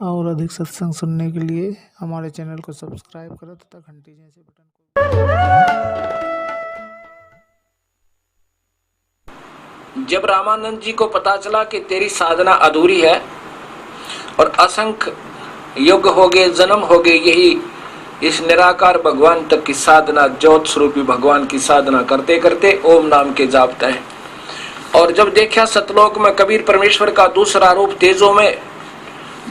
और अधिक सत्संग सुनने के लिए हमारे चैनल को सब्सक्राइब करें तथा घंटी जैसे बटन को। जब रामानंद जी को पता चला कि तेरी साधना अधूरी है और असंख्य युग हो गए, जन्म हो गए, यही इस निराकार भगवान तक की साधना, ज्योत स्वरूपी भगवान की साधना करते करते ओम नाम के जापते हैं। और जब देखा सतलोक में कबीर परमेश्वर का दूसरा रूप तेजो में,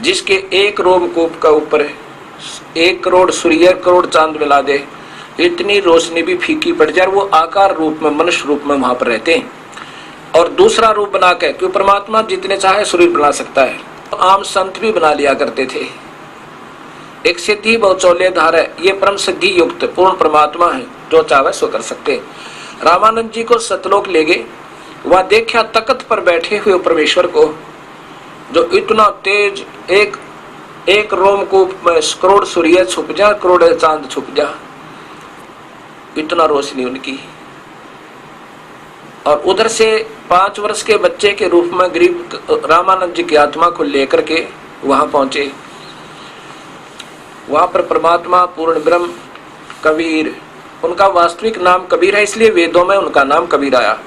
जिसके एक रोमकूप का ऊपर 1 करोड़ सूर्य, करोड़ चांद मिला दे, इतनी रोशनी भी फीकी पड़ जाए, वो आकार रूप में, मनुष्य रूप में वहां पर रहते हैं। और दूसरा रूप बना के, क्यों परमात्मा जितने चाहे शरीर बना सकता है, तो आम संत भी बना लिया करते थे। एक सिद्धि बहुचौल्य धार है, ये परम सिद्धि युक्त पूर्ण परमात्मा है, जो चाहे सो कर सकते। रामानंद जी को सतलोक ले गए, वहां देखा तख्त पर बैठे हुए परमेश्वर को, जो इतना तेज, एक रोमकूप में करोड़ सूर्य छुप जा, करोड़ चांद छुप जा, इतना रोशनी उनकी। और उधर से 5 वर्ष के बच्चे के रूप में गरीब रामानंद जी की आत्मा को लेकर के वहां पहुंचे। वहां पर परमात्मा पूर्ण ब्रह्म कबीर, उनका वास्तविक नाम कबीर है, इसलिए वेदों में उनका नाम कबीर आया।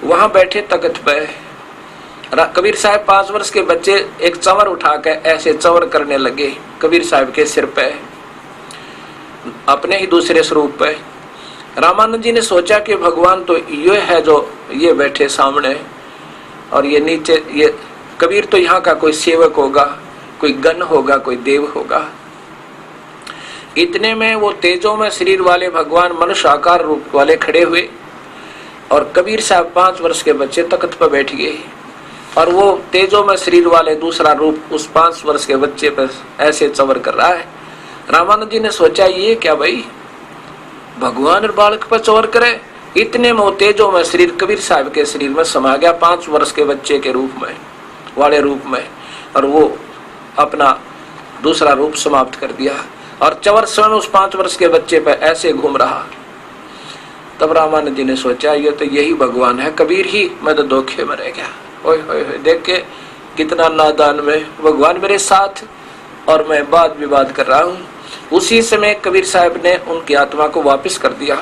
वहां बैठे तख्त पे कबीर साहब 5 वर्ष के बच्चे एक चंवर उठा के ऐसे चंवर करने लगे कबीर साहब के सिर पे, अपने ही दूसरे स्वरूप पे। रामानंद जी ने सोचा कि भगवान तो ये है जो ये बैठे सामने, और ये नीचे, ये कबीर तो यहाँ का कोई सेवक होगा, कोई गण होगा, कोई देव होगा। इतने में वो तेजों में शरीर वाले भगवान मनुष्य आकार रूप वाले खड़े हुए, और कबीर साहब 5 वर्ष के बच्चे तख्त पर बैठ गए, और वो तेजों में शरीर वाले दूसरा रूप उस 5 वर्ष के बच्चे पर ऐसे चवर कर रहा है। रामानंद जी ने सोचा ये क्या भाई, भगवान और बालक पर चवर करे। इतने में वो तेजों में शरीर कबीर साहब के शरीर में समा गया, 5 वर्ष के बच्चे के रूप में, वाले रूप में, और वो अपना दूसरा रूप समाप्त कर दिया, और चवर स्वयं उस 5 वर्ष के बच्चे पर ऐसे घूम रहा। तब रामानंद जी ने सोचा ये तो यही भगवान है, कबीर ही, मैं तो धोखे में रह गया। ओए होए देख के कितना नादान में, भगवान मेरे साथ और मैं वाद विवाद कर रहा हूँ। उसी समय कबीर साहब ने उनकी आत्मा को वापस कर दिया,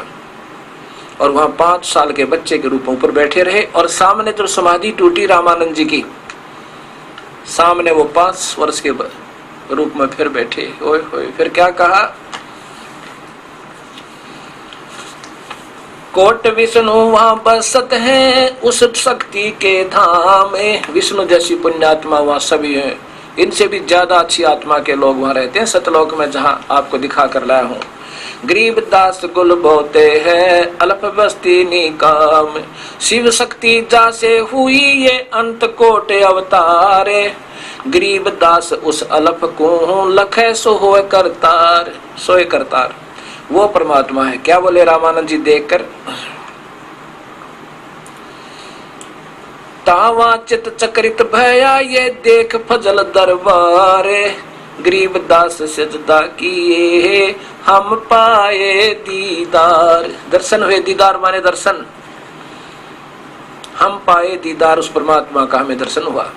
और वहां 5 साल के बच्चे के रूपों पर बैठे रहे। और सामने जो समाधि टूटी रामानंद जी की, सामने वो 5 वर्ष के रूप में फिर बैठे। ओए होए फिर क्या कहा, कोट विष्णु वहां बसत है उस शक्ति के धाम में। विष्णु जैसी पुण्यात्मा वहां सभी है, इनसे भी ज्यादा अच्छी आत्मा के लोग वहां रहते हैं सतलोक में, जहां आपको दिखा कर लाया हूँ। गरीब दास गुल बोते हैं अल्प बस्ती निकाम, शिव शक्ति जासे हुई ये अंत कोट अवतारे। गरीब दास उस अल्प को लखे सो होए करतार, सोए करतार, वो परमात्मा है। क्या बोले रामानंद जी देखकर, तावा चित चक्रित भया ये देख फजल दरबारे। गरीब दास सजदा किए हम पाए दीदार, दर्शन हुए, दीदार माने दर्शन, हम पाए दीदार, उस परमात्मा का हमें दर्शन हुआ।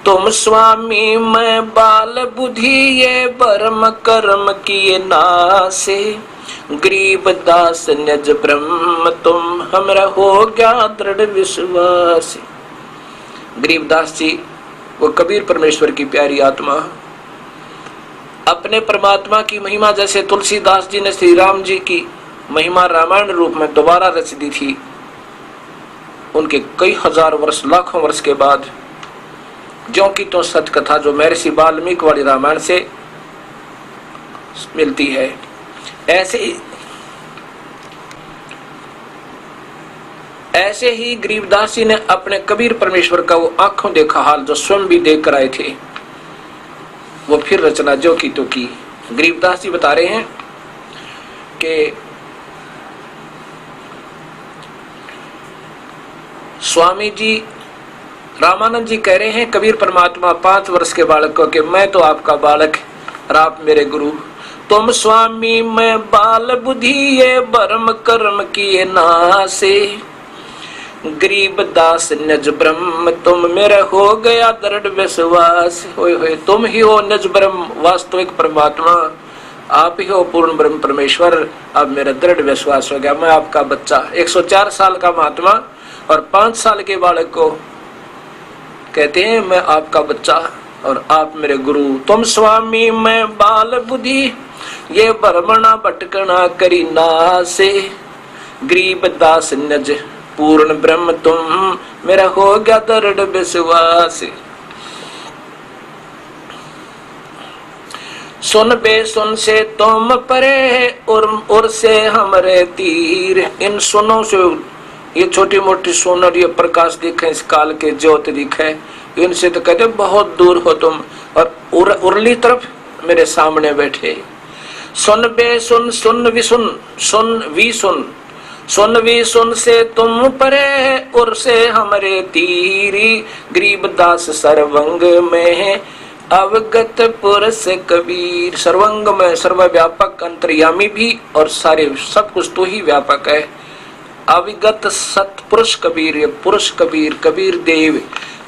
तुम स्वामी मैं बाल बुद्धि ये बर्म कर्म किए नासे। गरीब दास निज ब्रह्म तुम हमरा हो गया दृढ़ विश्वास। गरीब दास जी वो कबीर परमेश्वर की प्यारी आत्मा, अपने परमात्मा की महिमा जैसे तुलसीदास जी ने श्री राम जी की महिमा रामायण रूप में दोबारा रच दी थी, उनके कई हजार वर्ष, लाखों वर्ष के बाद, जो की तो सत्य कथा जो महर्षि वाल्मीकि वाली रामायण से मिलती है। ऐसे ही गरीबदास जी ने अपने कबीर परमेश्वर का वो आंखों देखा हाल जो स्वयं भी देख कर आए थे, वो फिर रचना जो की तो की। गरीबदास जी बता रहे हैं कि स्वामी जी, रामानंद जी कह रहे हैं कबीर परमात्मा 5 वर्ष के बालक को कि मैं तो आपका बालक और आप मेरे गुरु। तुम स्वामी मैं बाल बुद्धि ये बर्म कर्म किए नासे। गरीब दास निज ब्रह्म तुम मेरा हो गया दृढ़ विश्वास। होए तुम ही हो निज ब्रह्म वास्तविक परमात्मा, आप ही हो पूर्ण ब्रह्म परमेश्वर। अब मेरा दृढ़ विश्वास हो गया, मैं आपका बच्चा। 104 साल का महात्मा और 5 साल के बालक को कहते हैं मैं आपका बच्चा और आप मेरे गुरु। तुम स्वामी मैं बाल बुद्धि, ये भ्रमणा भटकना करी नासे। गरीब दास निज पूर्ण ब्रह्म तुम मेरा हो गया दृढ़ विश्वास। सुन बे सुन से तुम परे और से हमरे तीर। इन सुनों से ये छोटी मोटी सुन और ये प्रकाश दिखे, इस काल के ज्योति दिखे, इनसे तो कहते बहुत दूर हो तुम और उरली तरफ मेरे सामने बैठे। सुन बे सुन सुन भी सुन सुन भी सुन सुन भी सुन से तुम परे और से हमरे तीरी। गरीब दास सर्वंग में है अवगत पुरुष कबीर। सर्वंग में सर्वव्यापक अंतर्यामी भी और सारे सब कुछ तो ही व्यापक है। अविगत सतपुरुष कबीर, ये पुरुष कबीर, कबीर देव,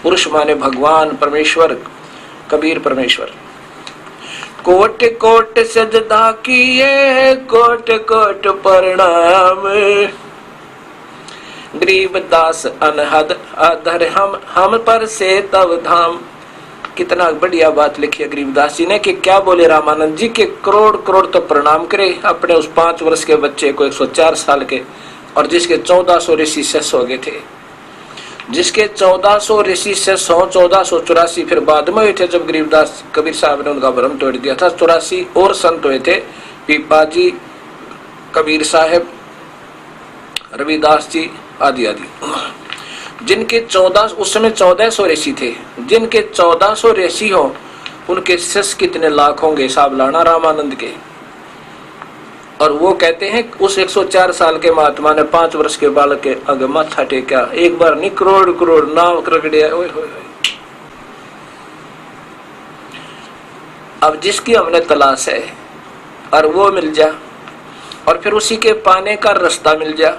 पुरुष माने भगवान परमेश्वर, कबीर परमेश्वर। कोट कोट सजदा किए कोट कोट प्रणाम। गरीब दास अनहद अधर हम पर से तव धाम। कितना बढ़िया बात लिखी है गरीबदास जी ने कि क्या बोले रामानंद जी के करोड़ करोड़ तो प्रणाम करे अपने उस 5 वर्ष के बच्चे को, 104 साल के, और जिसके 1400 ऋषि शिष्य हो गए थे, जिसके 1400 ऋषि शिष्य हो, 1484 फिर बाद में हुए थे जब गरीबदास कबीर साहब ने उनका भ्रम तोड़ दिया था। 84 और संत हुए थे, पीपाजी, कबीर साहब, रविदास जी आदि आदि, जिनके 14 उस समय 1400 ऋषि थे। जिनके 1400 ऋषि हो उनके शिष्य कितने लाख होंगे, हिसाब लाना रामानंद के। और वो कहते हैं उस 104 साल के महात्मा ने 5 वर्ष के बालक के आगे माथा टेका, एक बार नहीं करोड़ करोड़ नाम रगड़िया। अब जिसकी हमने तलाश है और वो मिल जा और फिर उसी के पाने का रास्ता मिल जा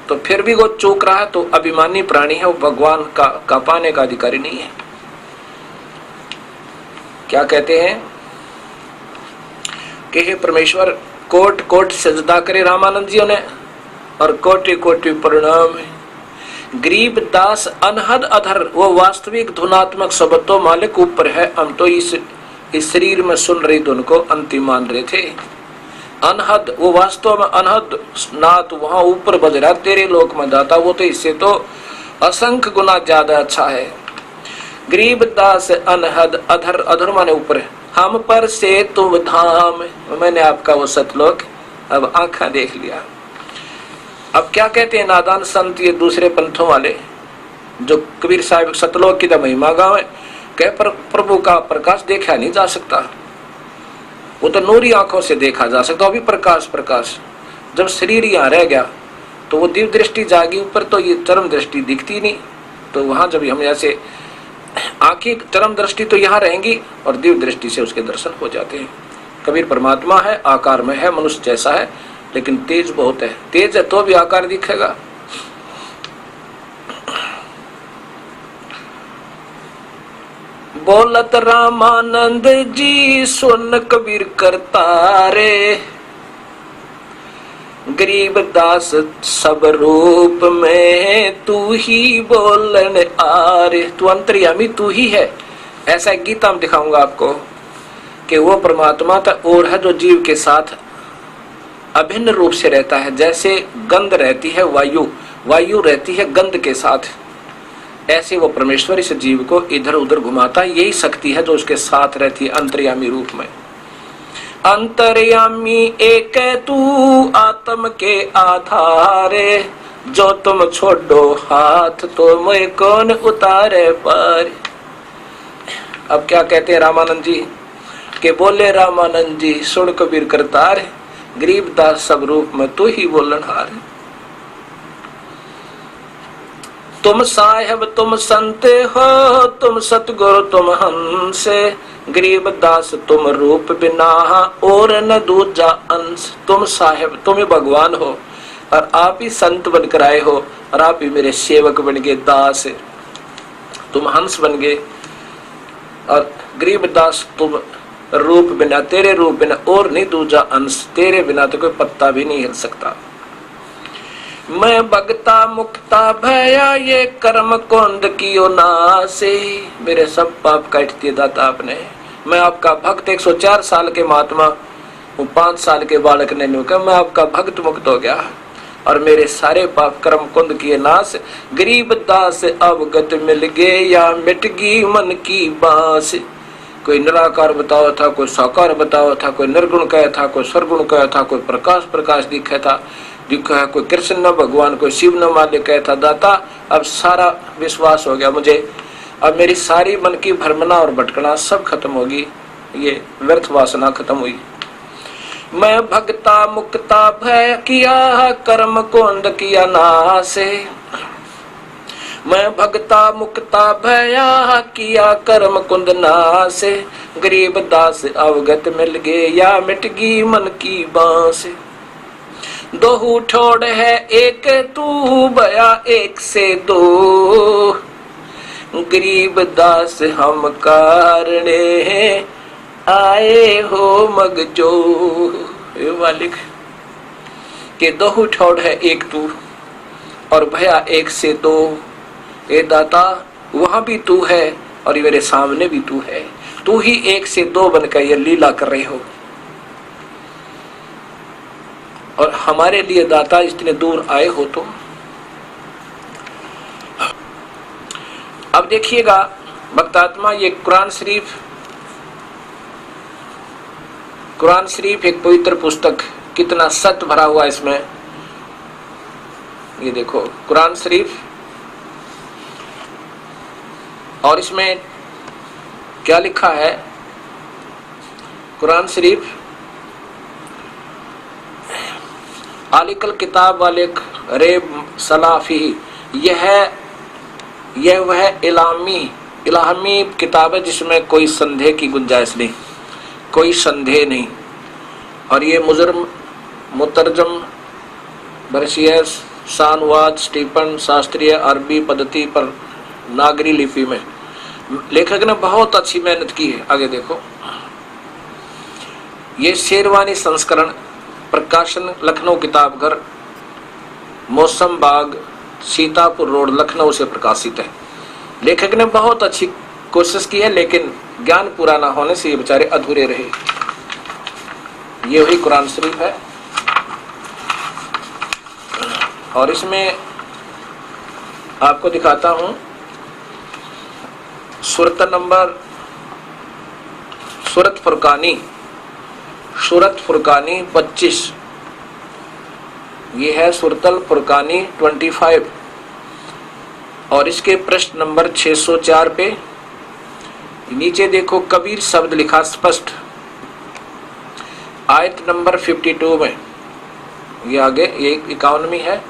तो फिर भी वो चूक रहा है तो अभिमानी प्राणी है, वो भगवान का पाने का अधिकारी नहीं है। क्या कहते हैं कि हे परमेश्वर, कोट कोट सजदा करे रामानंद जी ने और कोटि कोटि प्रणाम। गरीब दास अनहद अधर, वो वास्तविक धुनात्मक शब्दों मालिक ऊपर है, हम तो इस शरीर में सुन रही धुन को अंतिम मान रहे थे। अनहद, वो वास्तव में अनहद नाथ वहां ऊपर बज रहा, तेरे लोक में दाता, वो तो इससे तो असंख्य गुना ज्यादा अच्छा है। गरीब दास अनहद अधर, अधर माने ऊपर, हम पर से तुम धाम। मैंने आपका वो सतलोक अब आंखा देख लिया। अब क्या कहते हैं नादान संत, ये दूसरे पंथों वाले जो कबीर साहिब सतलोक की तो महिमा गावे, कह पर प्रभु का प्रकाश देखा नहीं जा सकता, वो तो नूरी आंखों से देखा जा सकता। अभी प्रकाश प्रकाश, जब शरीर यहाँ रह गया तो वो दिव्य दृष्टि जागी ऊपर, तो ये चरम दृष्टि दिखती नहीं। तो वहां जब हम ऐसे आंखें, चरम दृष्टि तो यहाँ रहेंगी और दिव्य दृष्टि से उसके दर्शन हो जाते हैं। कबीर परमात्मा है, आकार में है, मनुष्य जैसा है, लेकिन तेज बहुत है। तेज है तो भी आकार दिखेगा। बोलत रामानंद जी सुन कबीर करतारे। गरीब दास सब रूप में तू ही बोलन आरे। तू अंतर्यामी तू ही है, ऐसा गीता में दिखाऊंगा आपको कि वो परमात्मा था और है जो जीव के साथ अभिन्न रूप से रहता है। जैसे गंध रहती है वायु, वायु रहती है गंध के साथ, ऐसे वो परमेश्वर इस जीव को इधर उधर घुमाता है। यही शक्ति है जो उसके साथ रहती है अंतर्यामी रूप में। अंतर्यामी एक तू आत्म के आधारे, जो तुम छोड़ो हाथ तो मैं कौन उतारे पार। अब क्या कहते हैं रामानंद जी के बोले रामानंद जी सुन कबीर करतार, गरीब दास सब रूप में तू ही बोलनहार। तुम साहेब तुम संत हो, तुम सतगुरु तुम हंस, गरीब दास तुम रूप बिना और न दूजा अंश। तुम साहेब, तुम भगवान हो, और आप ही संत बनकर आए हो और आप ही मेरे सेवक बन गए, दास। तुम हंस बन गए और गरीब दास तुम रूप बिना, तेरे रूप बिना और नहीं दूजा अंश, तेरे बिना तो कोई पत्ता भी नहीं हिल सकता। मैं भगता मुक्ता भया ये कर्म कोंद कियो नासे, मेरे सब पाप काट दिए दाता आपने। मैं आपका भक्त 104 साल के महात्मा हूँ, 5 साल के बालक ने नहीं कहा, मैं आपका भक्त मुक्त हो गया और मेरे सारे पाप कर्म कुंद किए नाश। गरीब दास अवगत मिल गए या मिट गई मन की बांस। कोई निराकार बताओ था, कोई साकार बताओ था, कोई निर्गुण कहा था, कोई सरगुण कहा था, कोई प्रकाश प्रकाश दिखा था, दिखा है, कोई कृष्ण न भगवान, कोई शिव न मालिक कहा था। दाता अब सारा विश्वास हो गया मुझे, अब मेरी सारी मन की भ्रमणा और भटकना सब खत्म होगी, ये व्यर्थ वासना खत्म हुई। मैं भगता मुक्ता भय किया कर्म कोंद किया नासे, मैं भगता मुक्ता भया किया कर्म कुंद नासे। गरीब दास अवगत मिल गए या मिट गई मन की बांस। दोहू ठोड़ है एक तू भया एक से दो, गरीब दास हम कारणे आए हो मगजो। मालिक के दोहू ठोड़ है एक तू और भया एक से दो। ए दाता वहां भी तू है और मेरे सामने भी तू है, तू ही एक से दो बनकर ये लीला कर रहे हो। और हमारे लिए दाता इतने दूर आए हो तो अब देखिएगा भक्तात्मा, ये कुरान शरीफ एक पवित्र पुस्तक, कितना सत्य भरा हुआ इसमें। ये देखो कुरान शरीफ, और इसमें क्या लिखा है। कुरान शरीफ आलिकल किताब वाले रेब सलाफी, यह वह इलामी किताब है जिसमें कोई संदेह की गुंजाइश नहीं, कोई संदेह नहीं। और ये मुतरजम बरसियस शानवाद स्टीफन शास्त्रीय अरबी पद्धति पर नागरी लिपि में लेखक ने बहुत अच्छी मेहनत की है। आगे देखो, ये शेरवानी संस्करण, प्रकाशन लखनऊ किताबघर, मौसम बाग, सीतापुर रोड, लखनऊ से प्रकाशित है। लेखक ने बहुत अच्छी कोशिश की है, लेकिन ज्ञान पूरा ना होने से ये बेचारे अधूरे रहे। ये वही कुरान शरीफ है और इसमें आपको दिखाता हूं सूरत फुरकानी 25, ये है सूरतल फुरकानी 25 और इसके प्रश्न नंबर 604 पे नीचे देखो कबीर शब्द लिखा स्पष्ट, आयत नंबर 52 में। ये आगे ये 51 है,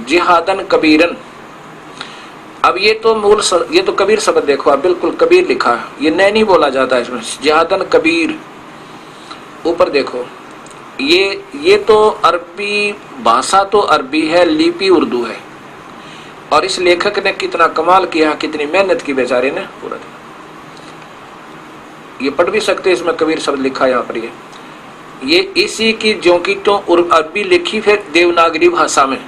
जिहादन कबीरन। अब ये तो कबीर शब्द देखो, आप बिल्कुल कबीर लिखा है, ये नैनी बोला जाता है इसमें, जिहादन कबीर। ऊपर देखो, ये तो अरबी भाषा तो अरबी है, लिपि उर्दू है। और इस लेखक ने कितना कमाल किया, कितनी मेहनत की बेचारे ने पूरा। ये पढ़ भी सकते, इसमें कबीर शब्द लिखा है यहाँ पर। ये इसी की जो की तो अरबी लिखी फिर देवनागरी भाषा में,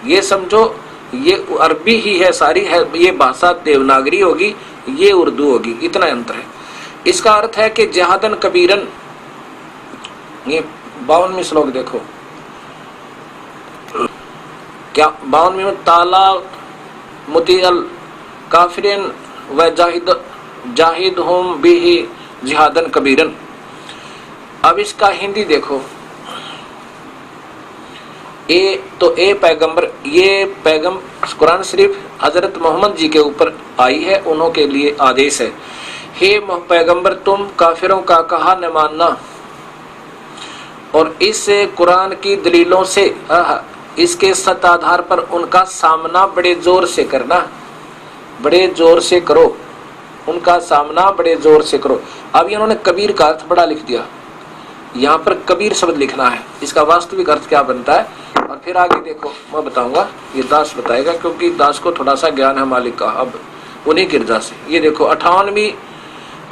ये समझो ये अरबी ही है सारी है, ये भाषा देवनागरी होगी, ये उर्दू होगी, इतना अंतर है। इसका अर्थ है कि जहादन कबीरन, ये 52वें श्लोक देखो क्या 52वें में, ताला मुतियल काफिरिन व जाहिद होम बिही जिहादन कबीरन। अब इसका हिंदी देखो, ए पैगंबर, ये कुरान शरीफ हजरत मोहम्मद जी के ऊपर आई है, उन्हों के लिए आदेश है। हे पैगंबर, तुम काफिरों का कहा न मानना और इस कुरान की दलीलों से इसके सत्य आधार पर उनका सामना बड़े जोर से करना, बड़े जोर से करो, उनका सामना बड़े जोर से करो। अब इन्होंने कबीर का अर्थ बड़ा लिख दिया, यहाँ पर कबीर शब्द लिखना है, इसका वास्तविक अर्थ क्या बनता है। और फिर आगे देखो, मैं बताऊंगा, ये दास बताएगा, क्योंकि दास को थोड़ा सा ज्ञान है मालिक का अब उन्हीं गिरजा से। ये देखो 58वीं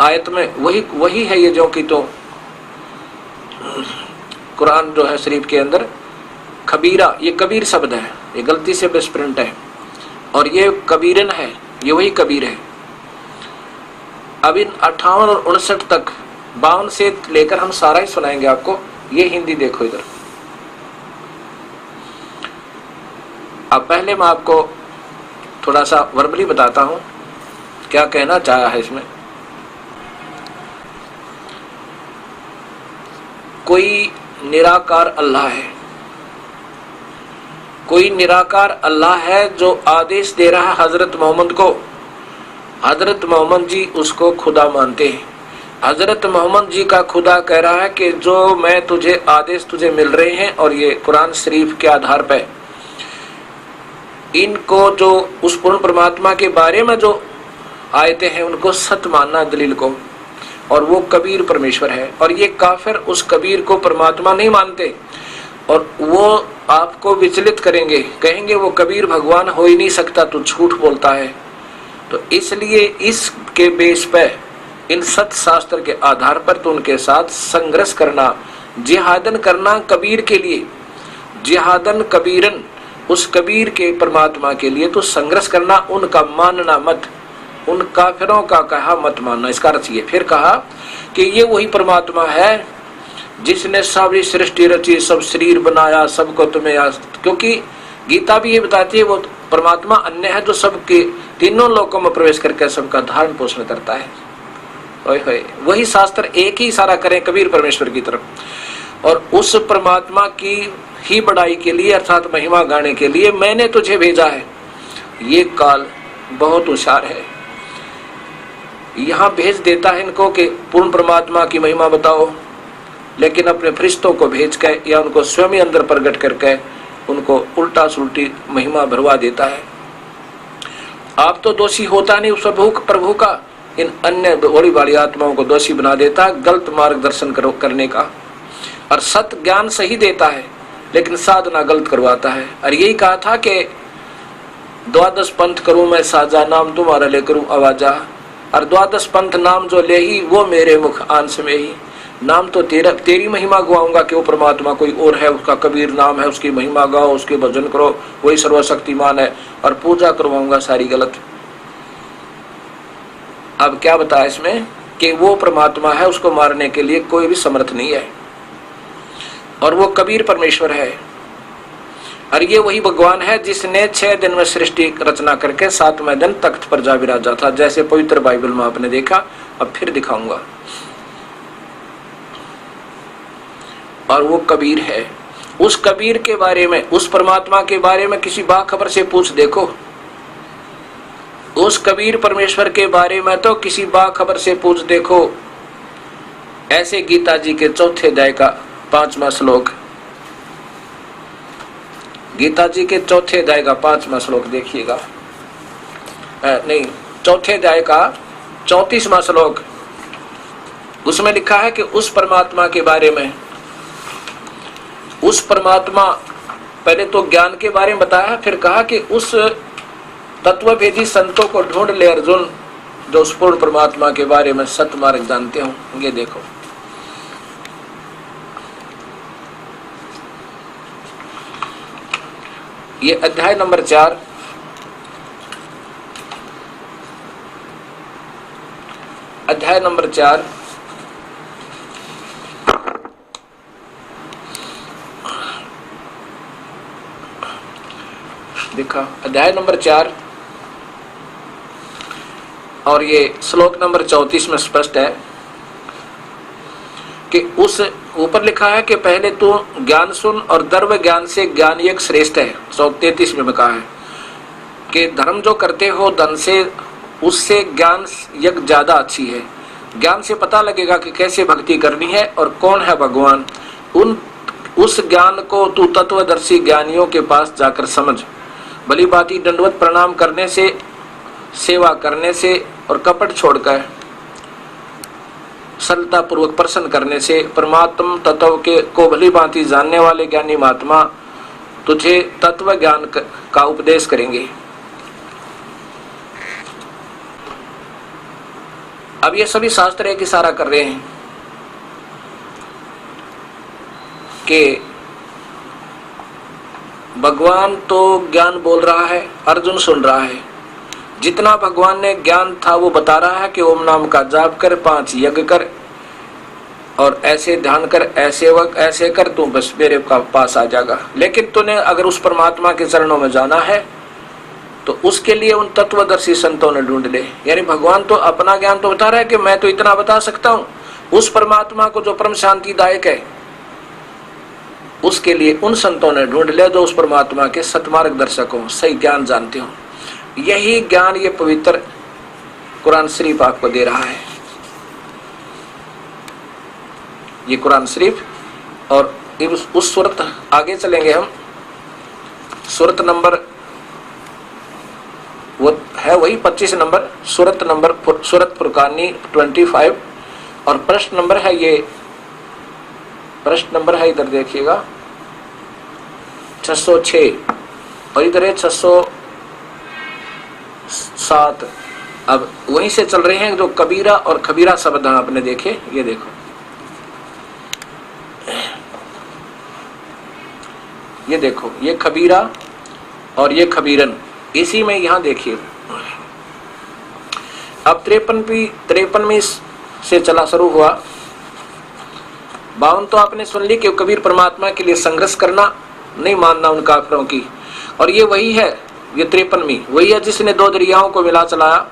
आयत में वही है ये, जो कि तो कुरान जो है शरीफ के अंदर खबीरा, ये कबीर शब्द है, ये गलती से मिसप्रिंट है, और ये कबीरन है, ये वही कबीर है। अब इन 58 और 59 तक 52 से लेकर हम सारा ही सुनाएंगे आपको। ये हिंदी देखो इधर। अब पहले मैं आपको थोड़ा सा वर्बली बताता हूं क्या कहना चाहा है इसमें। कोई निराकार अल्लाह है, कोई निराकार अल्लाह है जो आदेश दे रहा है हजरत मोहम्मद को। हजरत मोहम्मद जी उसको खुदा मानते हैं। हजरत मोहम्मद जी का खुदा कह रहा है कि जो मैं तुझे आदेश तुझे मिल रहे हैं, और ये कुरान शरीफ के आधार पर इनको जो उस पूर्ण परमात्मा के बारे में जो आयते हैं उनको सत्य मानना दलील को, और वो कबीर परमेश्वर है। और ये काफिर उस कबीर को परमात्मा नहीं मानते, और वो आपको विचलित करेंगे, कहेंगे वो कबीर भगवान हो ही नहीं सकता, तू झूठ बोलता है। तो इसलिए इसके बेस पे, इन सत्य शास्त्र के आधार पर तो उनके साथ संघर्ष करना, जिहादन करना कबीर के लिए, जिहादन कबीरन, उस कबीर के परमात्मा के लिए तो संघर्ष करना, उनका मानना मत, उन काफिरों का कहा मत मानना। इसका अर्थ ये फिर कहा कि ये वही परमात्मा है जिसने सारी सृष्टि रची, सब शरीर बनाया, सबको तुम्हें, क्योंकि गीता भी ये बताती है वो परमात्मा अन्य है जो सबके तीनों लोकों में प्रवेश करके सबका धारण पोषण करता है। वही शास्त्र एक ही इशारा करें कबीर परमेश्वर की तरफ। और उस परमात्मा की ही बड़ाई के लिए अर्थात महिमा गाने के लिए मैंने तुझे भेजा है। ये काल बहुत होशियार है, यहाँ भेज देता है इनको कि पूर्ण परमात्मा की महिमा बताओ, लेकिन अपने फरिश्तों को भेज के या उनको स्वयं ही अंदर प्रकट करके उनको उल्टा सुल्टी महिमा भरवा देता है। आप तो दोषी होता नहीं उस प्रभु का, इन अन्य बड़ी बड़ी आत्माओं को दोषी बना देता है गलत मार्गदर्शन करने का, और सत्य ज्ञान सही देता है लेकिन साधना गलत करवाता है। और यही कहा था कि 12 पंथ करूं मैं साजा, नाम तुम्हारा ले करूं आवाजा, और 12 पंथ नाम जो ले ही वो मेरे मुख आंस में ही। नाम तो तेरी महिमा गवाऊंगा कि वो परमात्मा कोई और है, उसका कबीर नाम है, उसकी महिमा गाओ, उसके भजन करो, वही सर्वशक्तिमान है, और पूजा करवाऊंगा सारी गलत। अब क्या बताया इसमें कि वो परमात्मा है, उसको मारने के लिए कोई भी समर्थ नहीं है, और वो कबीर परमेश्वर है। और ये वही भगवान है जिसने 6 दिन में सृष्टि रचना करके 7वें दिन तख्त पर जा विराजा था, जैसे पवित्र बाइबल में आपने देखा। अब फिर दिखाऊंगा। और वो कबीर है। उस कबीर के बारे में, उस परमात्मा के बारे में किसी बाखबर से पूछ देखो। उस कबीर परमेश्वर के बारे में तो किसी बाखबर से पूछ देखो। ऐसे गीता जी के 4थे अध्याय का 5वां श्लोक, गीता जी के 4थे अध्याय का 5वां श्लोक देखिएगा, नहीं 4थे अध्याय का 34वां श्लोक। उसमें लिखा है कि उस परमात्मा के बारे में, उस परमात्मा, पहले तो ज्ञान के बारे में बताया, फिर कहा कि उस तत्वभेदी संतों को ढूंढ ले अर्जुन जो उस पूर्ण परमात्मा के बारे में सत्य मार्ग जानते हो। ये देखो, ये अध्याय नंबर 4, अध्याय नंबर 4 देखा, अध्याय नंबर 4 और ये श्लोक नंबर 34 में स्पष्ट है कि उस ऊपर लिखा है कि पहले तो ज्ञान सुन और द्रव्य ज्ञान से ज्ञान यज्ञ श्रेष्ठ है। 133 में कहा है कि धर्म जो करते हो धन से, उससे ज्ञान यज्ञ ज्यादा अच्छी है। ज्ञान से पता लगेगा कि कैसे भक्ति करनी है और कौन है भगवान। उस ज्ञान को तू तत्वदर्शी ज्ञानियों के पास जाकर समझ। भली भांति दंडवत प्रणाम करने से, सेवा करने से और कपट छोड़कर सरलता पूर्वक प्रसन्न करने से परमात्म तत्व के को भली भांति जानने वाले ज्ञानी महात्मा तुझे तत्व ज्ञान का उपदेश करेंगे। अब ये सभी शास्त्र एक इशारा कर रहे हैं कि भगवान तो ज्ञान बोल रहा है, अर्जुन सुन रहा है। जितना भगवान ने ज्ञान था वो बता रहा है कि ओम नाम का जाप कर, 5 यज्ञ कर और ऐसे ध्यान कर, ऐसे वक्त ऐसे कर, तू बस मेरे पास आ जाएगा। लेकिन तूने अगर उस परमात्मा के चरणों में जाना है तो उसके लिए उन तत्वदर्शी संतों ने ढूंढ ले। यानी भगवान तो अपना ज्ञान तो बता रहा है कि मैं तो इतना बता सकता हूं, उस परमात्मा को जो परम शांतिदायक है उसके लिए उन संतों ने ढूंढ ले जो उस परमात्मा के सतमार्ग दर्शक हो, सही ज्ञान जानते हो। यही ज्ञान ये पवित्र कुरान शरीफ आपको दे रहा है। ये कुरान शरीफ और उस सूरत आगे चलेंगे हम, सूरत नंबर वो है वही 25 नंबर, सूरत फुरकानी 25 और प्रश्न नंबर है इधर देखिएगा 606 और इधर है 607। अब वहीं से चल रहे हैं जो कबीरा और खबीरा शब्द आपने देखे, ये देखो ये खबीरा और ये खबीरन, इसी में यहां देखिए। अब 53वीं से चला शुरू हुआ। 52 तो आपने सुन ली कि कबीर परमात्मा के लिए संघर्ष करना, नहीं मानना उन काफिरों की। और ये वही है, ये 53वीं वही है जिसने 2 दरियाओं को मिला चलाया,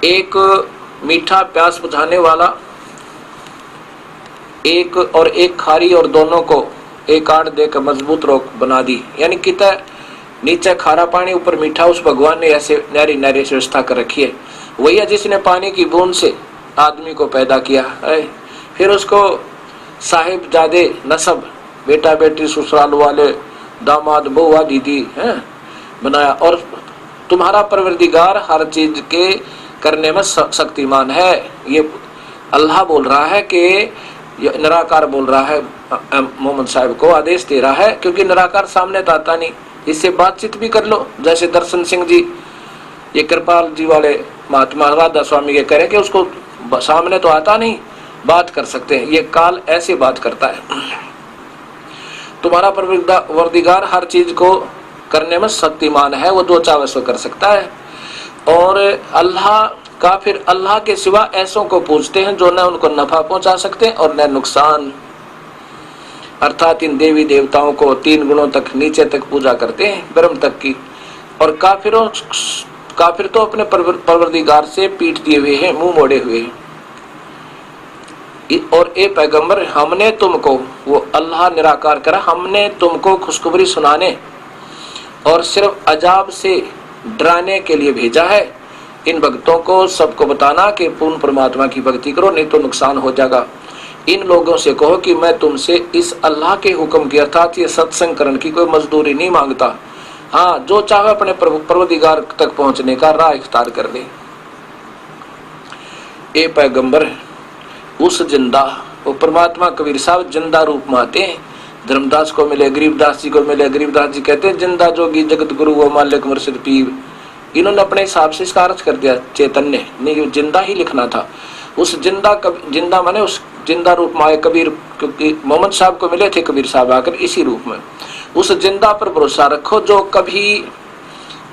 एक मीठा प्यास बुझाने वाला एक और एक खारी, और दोनों को एक आड़ देकर मजबूत रोक बना दी। यानी कितना नीचे खारा पानी ऊपर मीठा, उस भगवान ने ऐसे नारी व्यवस्था कर रखी है। वही है जिसने पानी की बूंद से आदमी को पैदा किया, फिर उसको साहिबजादे नसब, बेटा बेटी ससुराल वाले दामाद बहुआ दीदी बनाया। और तुम्हारा परवरदिगार हर चीज के करने में शक्तिमान है। ये अल्लाह बोल रहा है कि निराकार बोल रहा है, मोहम्मद साहब को आदेश दे रहा है, क्योंकि निराकार सामने तो आता नहीं। इससे बातचीत भी कर लो, जैसे दर्शन सिंह जी ये कृपाल जी वाले महात्मा राधा स्वामी के करें कि उसको सामने तो आता नहीं, बात कर सकते हैं। ये काल ऐसे बात करता है। तुम्हारा परवरदिगार हर चीज को करने में शक्तिमान है, वो जो चाहे सो कर सकता है। और अल्लाह काफिर अल्लाह के सिवा ऐसों को पूजते हैं जो न उनको नफा पहुंचा सकते और न नुकसान, अर्थात इन देवी देवताओं को 3 गुणों तक नीचे तक पूजा करते हैं, ब्रह्म तक की। और काफिर तो अपने परवरदिगार से पीठ दिए हुए हैं, मुंह मोड़े हुए हैं। और ए पैगंबर, हमने तुमको, वो अल्लाह निराकार करा, हमने तुमको खुशखबरी सुनाने और सिर्फ अजाब से डराने के लिए भेजा है। इन भक्तों को सबको बताना कि पूर्ण परमात्मा की भक्ति करो, नहीं तो नुकसान हो जाएगा। इन लोगों से कहो कि मैं तुमसे इस अल्लाह के हुक्म की, अर्थात ये सत्संग करने की कोई मजदूरी नहीं मांगता। हाँ, जो चाहे अपने परवरदिगार तक पहुंचने का राह इख्तियार कर ले। ए पैगंबर, उस जिंदा, वो परमात्मा कबीर साहब जिंदा रूप में आते हैं। धर्मदास को मिले, गरीबदास जी को मिले। गरीबदास जी कहते हैं जिंदा जोगी जगत गुरु व मालिक मुर्शिद पीर। इन्होंने अपने हिसाब से इसका अर्थ कर दिया चैतन्य, नहीं जिंदा ही लिखना था। उस जिंदा माने उस जिंदा रूप में आए कबीर, क्योंकि मोहम्मद साहब को मिले थे कबीर साहब आकर इसी रूप में। उस जिंदा पर भरोसा रखो जो कभी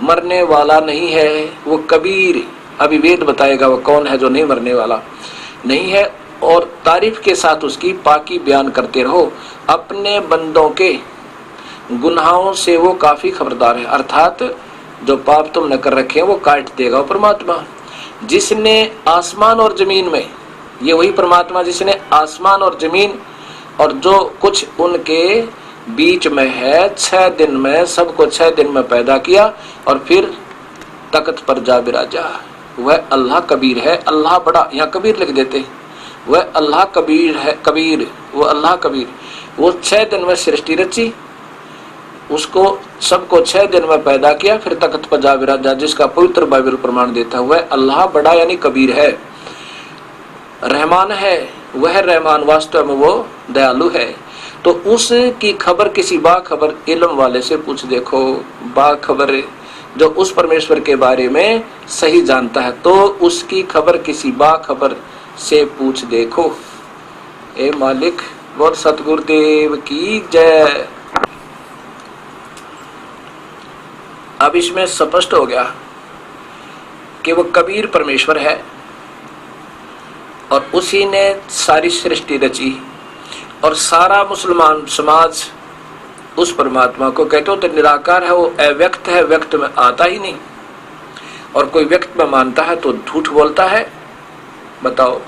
मरने वाला नहीं है, वो कबीर। अभी वेद बताएगा वो कौन है जो नहीं मरने वाला नहीं है। और तारीफ के साथ उसकी पाकी बयान करते रहो। अपने बंदों के गुनाहों से वो काफी खबरदार है, अर्थात जो पाप तुमने कर रखे हैं वो काट देगा वो परमात्मा। जिसने आसमान और जमीन में, ये वही परमात्मा जिसने आसमान और जमीन और जो कुछ उनके बीच में है 6 दिन में, सबको 6 दिन में पैदा किया और फिर तख्त पर जा बिराजा। वह अल्लाह कबीर है। अल्लाह बड़ा, यहाँ कबीर लिख देते, वह अल्लाह कबीर है। कबीर, वो अल्लाह कबीर। वो 6 दिन में सृष्टि रची, उसको सबको 6 दिन में पैदा किया, फिर तख्त पर जा विराजा, जिसका पवित्र बाइबल प्रमाण देता है। वह अल्लाह बड़ा यानी कबीर है। रहमान है, वह रहमान वास्तव में वो दयालु है। तो उसकी खबर किसी बाखबर इल्म वाले से पूछ देखो। बाखबर जो उस परमेश्वर के बारे में सही जानता है, तो उसकी खबर किसी बाखबर से पूछ देखो। ए मालिक, बोल सतगुरुदेव की जय। अब इसमें स्पष्ट हो गया कि वो कबीर परमेश्वर है और उसी ने सारी सृष्टि रची, और सारा मुसलमान समाज उस परमात्मा को कहते हो तो निराकार है, वो अव्यक्त है, व्यक्त में आता ही नहीं। और कोई व्यक्त में मानता है तो झूठ बोलता है। बताओ,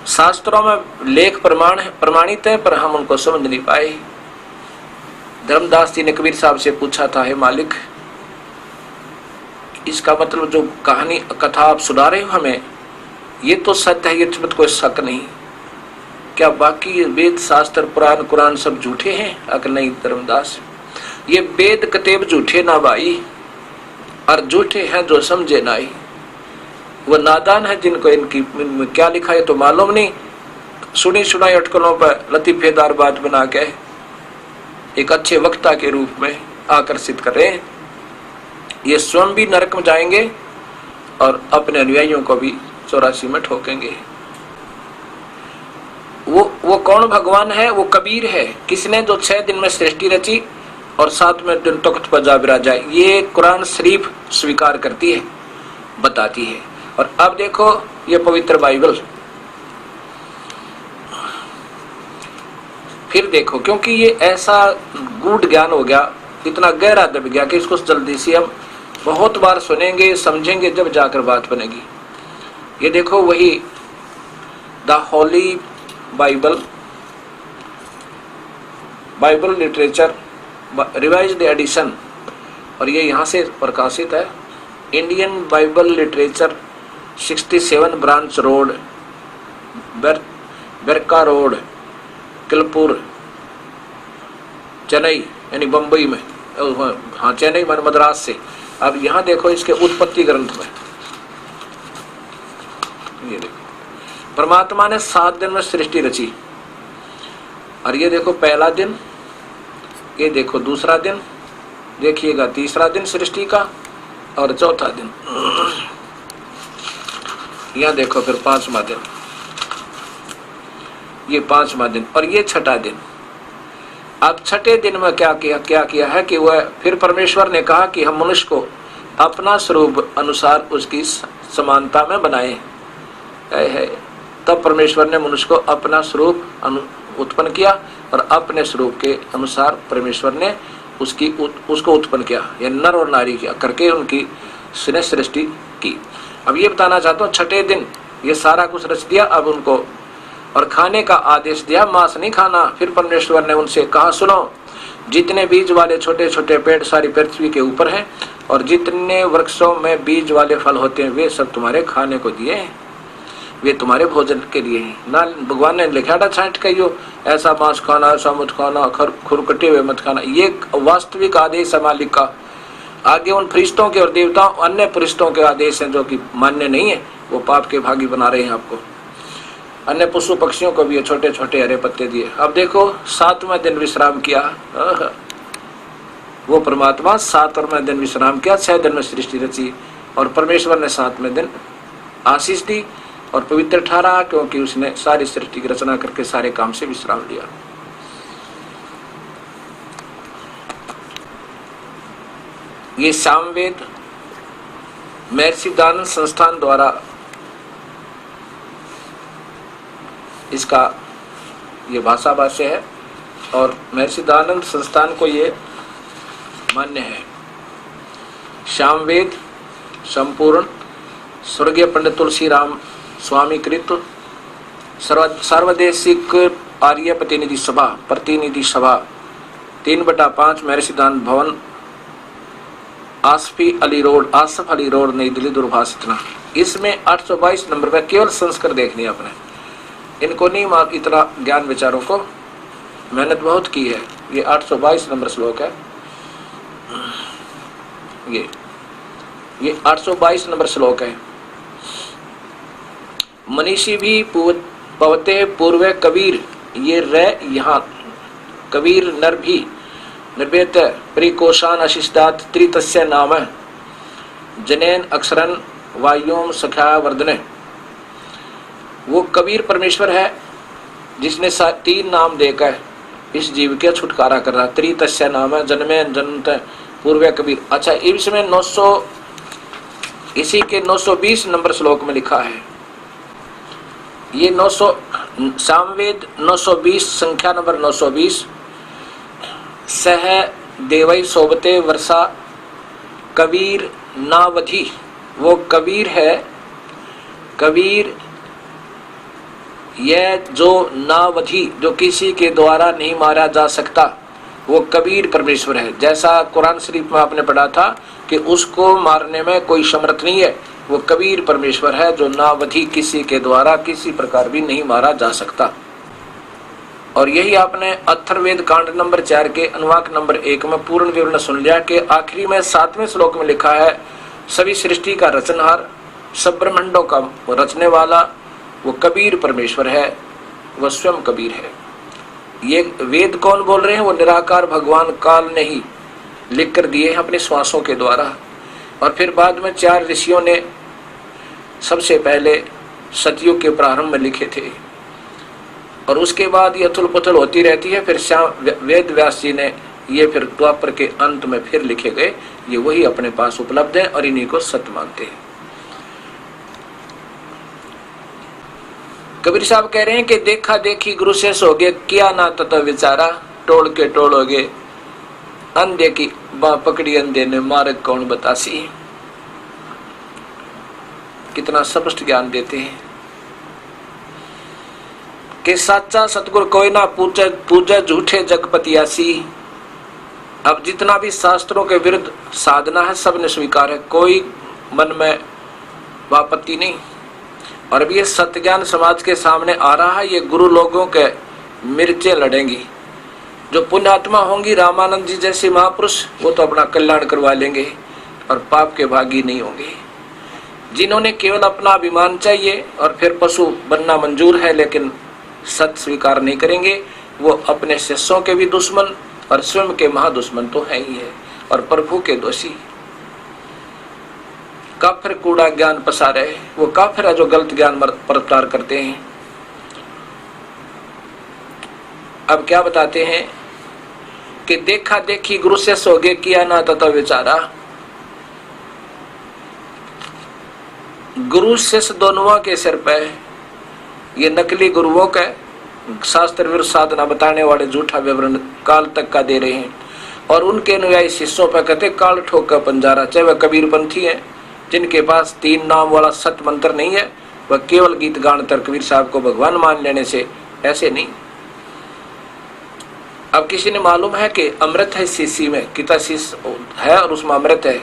शास्त्रों में लेख प्रमाणित है, पर हम उनको समझ नहीं पाए। धर्मदास जी ने कबीर साहब से पूछा था, हे मालिक, इसका मतलब जो कहानी कथा आप सुना रहे हो हमें, ये तो सत्य है, ये तो कोई शक नहीं, क्या बाकी वेद शास्त्र पुराण कुरान सब झूठे हैं? अगर नहीं धर्मदास, ये वेद कतेब झूठे ना भाई, और झूठे हैं जो समझे नाई। वो नादान है जिनको इनकी क्या लिखा है तो मालूम नहीं, सुनी सुनाई अटकलों पर लतीफेदार बात बना के एक अच्छे वक्ता के रूप में आकर्षित कर रहे हैं। ये स्वयं भी नरक में जाएंगे और अपने अनुयायियों को भी 84 में ठोकेंगे। वो कौन भगवान है? वो कबीर है, किसने जो 6 दिन में सृष्टि रची और 7वें दिन तख्त पर जा विराजा। ये कुरान शरीफ स्वीकार करती है, बताती है। और अब देखो ये पवित्र बाइबल, फिर देखो, क्योंकि ये ऐसा गूढ़ ज्ञान हो गया, इतना गहरा दब गया कि इसको जल्दी से हम बहुत बार सुनेंगे, समझेंगे, जब जाकर बात बनेगी। ये देखो वही the Holy Bible literature revised edition, और ये यहाँ से प्रकाशित है। Indian Bible literature 67 branch road, Berka road, Kilpur, Chennai, यानी बम्बई में। हाँ, चेन्नई में, मद्रास से। अब यहाँ देखो इसके उत्पत्ति ग्रंथ में, ये देखो परमात्मा ने 7 दिन में सृष्टि रची। और ये देखो पहला दिन, ये देखो दूसरा दिन, देखिएगा तीसरा दिन सृष्टि का, और चौथा दिन। यहाँ देखो फिर 5वां दिन, ये 5वां दिन, और ये 6ठा दिन। अब 6ठे दिन में क्या किया है कि वह फिर परमेश्वर ने कहा कि हम मनुष्य को अपना स्वरूप अनुसार उसकी समानता में बनाए है। तब परमेश्वर ने मनुष्य को अपना स्वरूप उत्पन्न किया, और अपने स्वरूप के अनुसार परमेश्वर ने उसको उत्पन्न किया, या नर और नारी किया करके उनकी सृष्टि की। अब ये बताना चाहता हूँ, 6ठे दिन ये सारा कुछ रच दिया। अब उनको और खाने का आदेश दिया, मांस नहीं खाना। फिर परमेश्वर ने उनसे कहा, सुनो, जितने बीज वाले छोटे छोटे पेड़ सारी पृथ्वी के ऊपर हैं, और जितने वृक्षों में बीज वाले फल होते हैं, वे सब तुम्हारे खाने को दिए हैं, वे तुम्हारे भोजन के लिए हैं। ना भगवान ने लिखा था छांट कहियो, ऐसा मांस खाना, ऐसा मत खाना, खुरकटे हुए मत खाना। ये वास्तविक आदेश है मालिक का। आगे उन फरिश्तों के और देवताओं, अन्य फरिश्तों के आदेश हैं जो कि मान्य नहीं है, वो पाप के भागी बना रहे हैं आपको। अन्य पशु पक्षियों को भी छोटे छोटे हरे पत्ते दिए। अब देखो 7वें दिन विश्राम किया। वो परमात्मा 7वें दिन विश्राम किया, 6 दिन में सृष्टि रची, और परमेश्वर ने 7वें दिन आशीष दी और पवित्र ठहरा, क्योंकि उसने सारी सृष्टि की रचना करके सारे काम से विश्राम लिया। ये सामवेद महर्षि दयानंद संस्थान द्वारा इसका ये भाषा भाष्य है, और महर्षि दयानंद संस्थान को ये मान्य है। सामवेद संपूर्ण स्वर्गीय पंडित तुलसी राम स्वामी कृत सर्वदेशिक आर्य प्रतिनिधि सभा 3/5 महर्षि दयानंद भवन, आसफ अली रोड, नई दिल्ली, दूरभाष इतना। इसमें 822 नंबर पर केवल संस्कृत देखनी है आपने, इनको नहीं इतना ज्ञान विचारों को मेहनत बहुत की है। ये 822 नंबर श्लोक है, ये 822 नंबर श्लोक है। मनीषी भी पवते पूर्व कबीर, ये रे यहाँ कबीर नर भी निर्वेद परिकोशान अशिष्टात त्रितस्य नाम जनेन अक्षरन वायुम सखा वर्धने। वो कबीर परमेश्वर है जिसने 3 नाम देकर इस जीव के छुटकारा कर रहा। त्रितस्य नाम है जन्मे जन्मत पूर्व कबीर। अच्छा, इसमें 900 इसी के 920 नंबर श्लोक में लिखा है, ये 900 सामवेद 920 संख्या नंबर 920, सह देवई सोबते वर्षा कबीर नावधि। वो कबीर है, कबीर यह जो नावधि, जो किसी के द्वारा नहीं मारा जा सकता, वो कबीर परमेश्वर है। जैसा कुरान शरीफ में आपने पढ़ा था कि उसको मारने में कोई समर्थ नहीं है, वो कबीर परमेश्वर है जो नावधि, किसी के द्वारा किसी प्रकार भी नहीं मारा जा सकता। और यही आपने अथर्ववेद कांड नंबर 4 के अनुवाक नंबर 1 में पूर्ण विवरण सुन लिया कि आखिरी में 7वें श्लोक में लिखा है, सभी सृष्टि का रचनहार, सब ब्रह्मांडों का रचने वाला वो कबीर परमेश्वर है, वह स्वयं कबीर है। ये वेद कौन बोल रहे हैं? वो निराकार भगवान काल ने ही लिख कर दिए हैं अपने श्वासों के द्वारा। और फिर बाद में 4 ऋषियों ने सबसे पहले सतयुग के प्रारंभ में लिखे थे, और उसके बाद ये अथुल पुथल होती रहती है। फिर वेद व्यास जी ने ये फिर द्वापर के अंत में फिर लिखे गए, ये वही अपने पास उपलब्ध है और इन्हीं को सत्य मानते हैं। कबीर साहब कह रहे हैं कि देखा देखी गुरु से सोगे, किया ना तथा विचारा, टोल के टोलोगे, अंधे की बाँ पकड़ी अंधे ने मार्ग कौन बतासी। कितना स्पष्ट ज्ञान देते हैं कि साचा सतगुरु कोई ना पूजे, पूजे झूठे जगपतियासी। अब जितना भी शास्त्रों के विरुद्ध साधना है सबने स्वीकार है, कोई मन में वापत्ति नहीं। और अब ये सत्य ज्ञान समाज के सामने आ रहा है, ये गुरु लोगों के मिर्चें लड़ेंगी। जो पुण्यात्मा होंगी, रामानंद जी जैसे महापुरुष, वो तो अपना कल्याण करवा लेंगे और पाप के भागी नहीं होंगे। जिन्होंने केवल अपना अभिमान चाहिए और फिर पशु बनना मंजूर है लेकिन सत्य स्वीकार नहीं करेंगे, वो अपने शिष्यों के भी दुश्मन और स्वयं के महादुश्मन तो है ही है, और प्रभु के दोषी। काफिर कूड़ा ज्ञान पसारे, वो काफिर है जो गलत ज्ञान प्रचार करते हैं। अब क्या बताते हैं कि देखा देखी गुरु से सोगे, किया ना तथा विचारा। गुरु शिष्य दोनों के सिर पे ये नकली गुरुओं का शास्त्र विरुद्ध साधना बताने वाले झूठा विवरण काल तक का दे रहे हैं, और उनके अनुयायी शिष्यों पर कहते काल ठोक का पंजारा। चाहे वह कबीरपंथी है जिनके पास 3 नाम वाला सत मंत्र नहीं है, वह केवल गीत गान तर कबीर साहब को भगवान मान लेने से, ऐसे नहीं। अब किसी ने मालूम है कि अमृत है शीशी में, कितना शीश है और उसमें अमृत है,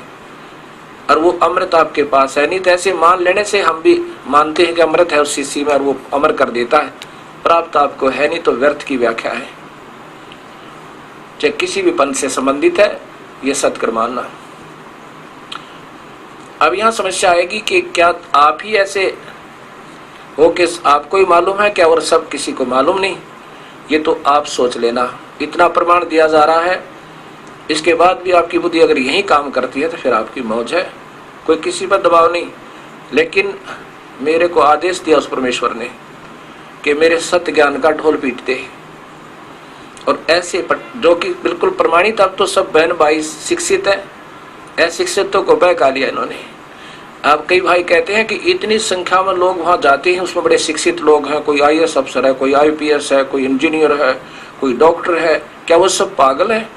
और वो अमृत आपके पास है नहीं, तो ऐसे मान लेने से हम भी मानते हैं कि अमृत है उस शीशी में और वो अमर कर देता है, प्राप्त आपको है नहीं, तो व्यर्थ की व्याख्या है। चाहे किसी भी पंथ से संबंधित है, ये सत्कर मानना। अब यहाँ समस्या आएगी कि क्या आप ही ऐसे हो कि आपको ही मालूम है क्या और सब किसी को मालूम नहीं? ये तो आप सोच लेना। इतना प्रमाण दिया जा रहा है, इसके बाद भी आपकी बुद्धि अगर यही काम करती है तो फिर आपकी मौज है, कोई किसी पर दबाव नहीं। लेकिन मेरे को आदेश दिया उस परमेश्वर ने कि मेरे सत्य ज्ञान का ढोल पीट दे, और ऐसे जो कि बिल्कुल प्रमाणित, अब तो सब बहन भाई शिक्षित है, अशिक्षितों को बहका लिया इन्होंने। अब कई भाई कहते हैं कि इतनी संख्या में लोग वहाँ जाते हैं, उसमें बड़े शिक्षित लोग हैं, कोई IAS अफसर है, कोई IPS है, कोई इंजीनियर है, कोई डॉक्टर है, क्या वो सब पागल है?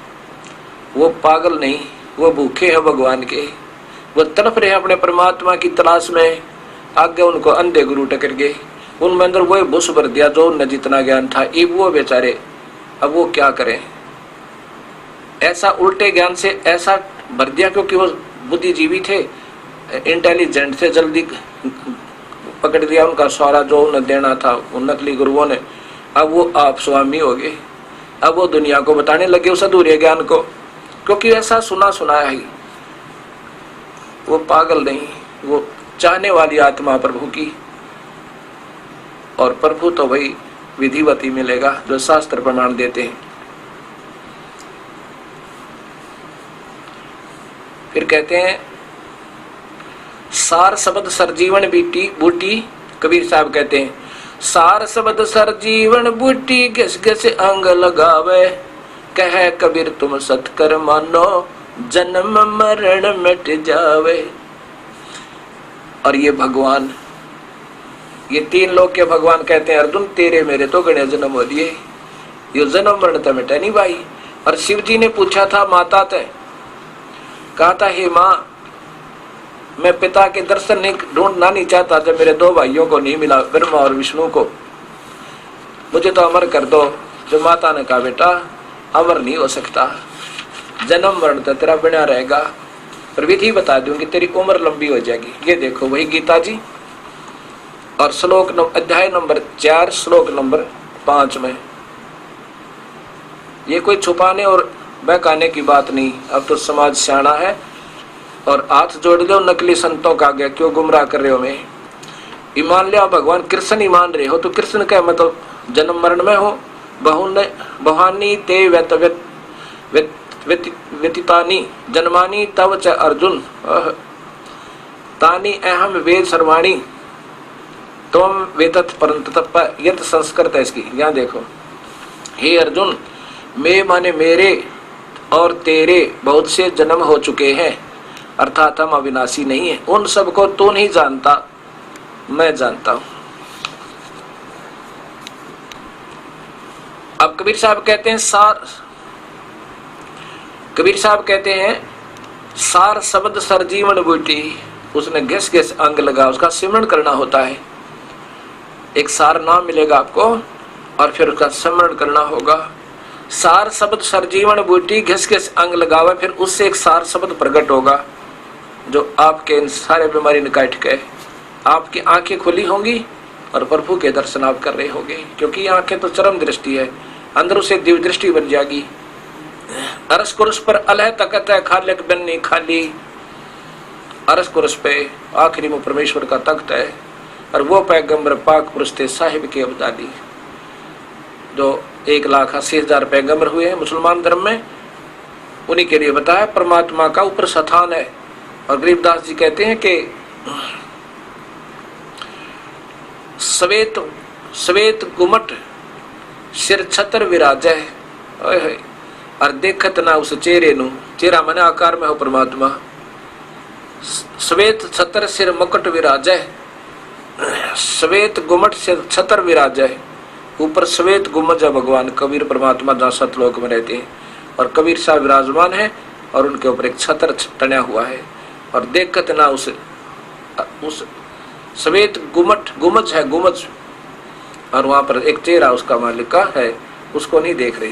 वो पागल नहीं, वो भूखे हैं भगवान के, वो तड़प रहे हैं अपने परमात्मा की तलाश में। आगे उनको अंधे गुरु टकर गए, उनमें अंदर वो बुश भर दिया जो उनने जितना ज्ञान था, ये वो बेचारे अब वो क्या करें? ऐसा उल्टे ज्ञान से ऐसा भर दिया, क्योंकि वो बुद्धिजीवी थे, इंटेलिजेंट थे, जल्दी पकड़ लिया उनका सारा जो उन्हें देना था उन नकली गुरुओं ने। अब वो आप स्वामी हो गए, अब वो दुनिया को बताने लगे उस अधूरे ज्ञान को, क्योंकि ऐसा सुना सुनाया ही। वो पागल नहीं, वो चाहने वाली आत्मा प्रभु की, और प्रभु तो वही विधिवती मिलेगा जो शास्त्र प्रमाण देते हैं। फिर कहते हैं सार शब्द सरजीवन बूटी। कबीर साहब कहते हैं सार शब्द सरजीवन बूटी घिस घिस अंग लगावे, कह कबीर तुम सत्कर मानो जन्म मरण मिट जावे। और ये भगवान, ये तीन लोग के भगवान कहते हैं अर्जुन तेरे मेरे तो गणे जन्म हो लिए, ये जन्म मरण तो मिटे नहीं भाई। और शिव जी ने पूछा था माता ते, कहा था हे माँ मैं पिता के दर्शन नहीं ढूंढना नहीं चाहता जब मेरे दो भाइयों को नहीं मिला, ब्रह्मा और विष्णु को, मुझे तो अमर कर दो। जो माता ने कहा बेटा अमर नहीं हो सकता, जन्म मरण तो तेरा बना रहेगा, पर विधि बता दूंगी तेरी उम्र लंबी हो जाएगी। ये देखो वही गीता जी और श्लोक अध्याय नंबर 4 श्लोक नंबर 5 में। ये कोई छुपाने और बहकाने की बात नहीं। अब तो समाज सियाना है और हाथ जोड़ दो नकली संतों का आगे, क्यों गुमराह कर रहे हो? मैं ईमान लिया भगवान कृष्ण ही मान रहे हो तो कृष्ण का मतलब जन्म मरण में हो। बहुहानी ते व्यतीतानि जन्मानि तव च अर्जुन तानि अहम वेद सर्वाणी त्वम वेदत परंतप। यत संस्कृत है इसकी, यहाँ देखो। हे अर्जुन मैं माने मेरे और तेरे बहुत से जन्म हो चुके हैं, अर्थात हम अविनाशी नहीं है। उन सबको तू नहीं जानता, मैं जानता हूं। अब कबीर साहब कहते हैं सार शब्द सरजीवन बूटी। उसने घिस घिस अंग लगा, उसका सिमरण करना होता है। एक सार नाम मिलेगा आपको और फिर उसका सिमरण करना होगा। सार शब्द सरजीवन बूटी घिस घिस अंग लगावा, फिर उससे एक सार शब्द प्रकट होगा जो आपके इन सारे बीमारी निकाट के आपकी आंखें खुली होंगी और प्रभु के दर्शन आप कर रहे होंगे, क्योंकि ये आंखें तो चरम दृष्टि है, अंदर से दिव्य दृष्टि बन जाएगी। अरस कुरस पर अलह तकत है, खालिक बन्नी खाली। अरस कुरस पे आखिरी में परमेश्वर का तख्त है और वो पैगंबर पाक पुरुष थे साहिब के अब्दाली, जो 1,80,000 पैगंबर हुए हैं मुसलमान धर्म में, उन्हीं के लिए बताया परमात्मा का ऊपर स्थान है। और गरीबदास जी कहते हैं कि श्वेत गुमट सिर छतर विराजै, और देखत ना उस चेहरे नु, चेहरा मने आकार में हो परमात्मा। श्वेत छतर सिर मुकुट विराजै, श्वेत गुमट सिर छतर विराजै, ऊपर श्वेत गुमज है भगवान कबीर परमात्मा जहाँ सतलोक में रहते हैं, और कबीर साहब विराजमान है और उनके ऊपर एक छतर टना हुआ है। और देखत ना उस श्वेत गुमज है, गुमज, और वहां पर एक चेहरा उसका मालिक का है, उसको नहीं देख रहे,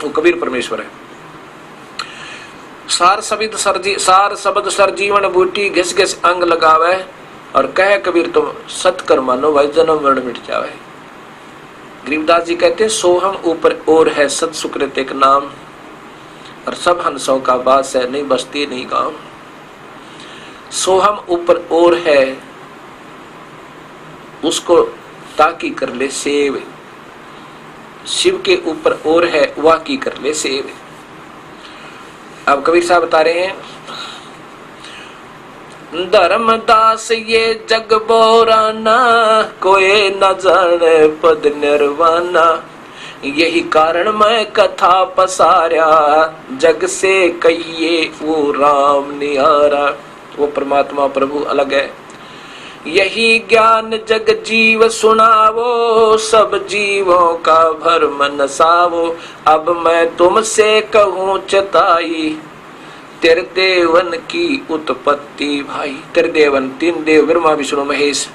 वो कबीर परमेश्वर है। सार शब्द सरजीवन बूटी घिस घिस अंग लगावे, और कहे कबीर तुम सत कर मानो भाई जन्म मरण मिट जावे। गरीबदास जी कहते हैं सोहम ऊपर और है सत सुकृत एक नाम, और सब हंसों का बास है नहीं बस्ती नहीं गांव। सोहम ऊपर और है उसको ताकी कर ले सेव, शिव के ऊपर और है वाह की कर ले सेव। अब कबीर साहब बता रहे हैं धर्मदास ये जग बोराना, कोई न जाने पद निर्वाणा, यही कारण मैं कथा पसारा, जग से कहिए वो राम निहारा। वो परमात्मा प्रभु अलग है। यही ज्ञान जग जीव सुनावो, सब जीवों का भरम नसावो, अब मैं तुमसे कहूँ चताई, तेरे देवन की उत्पत्ति भाई। तेरे देवन 3 देव ब्रह्मा विष्णु महेश।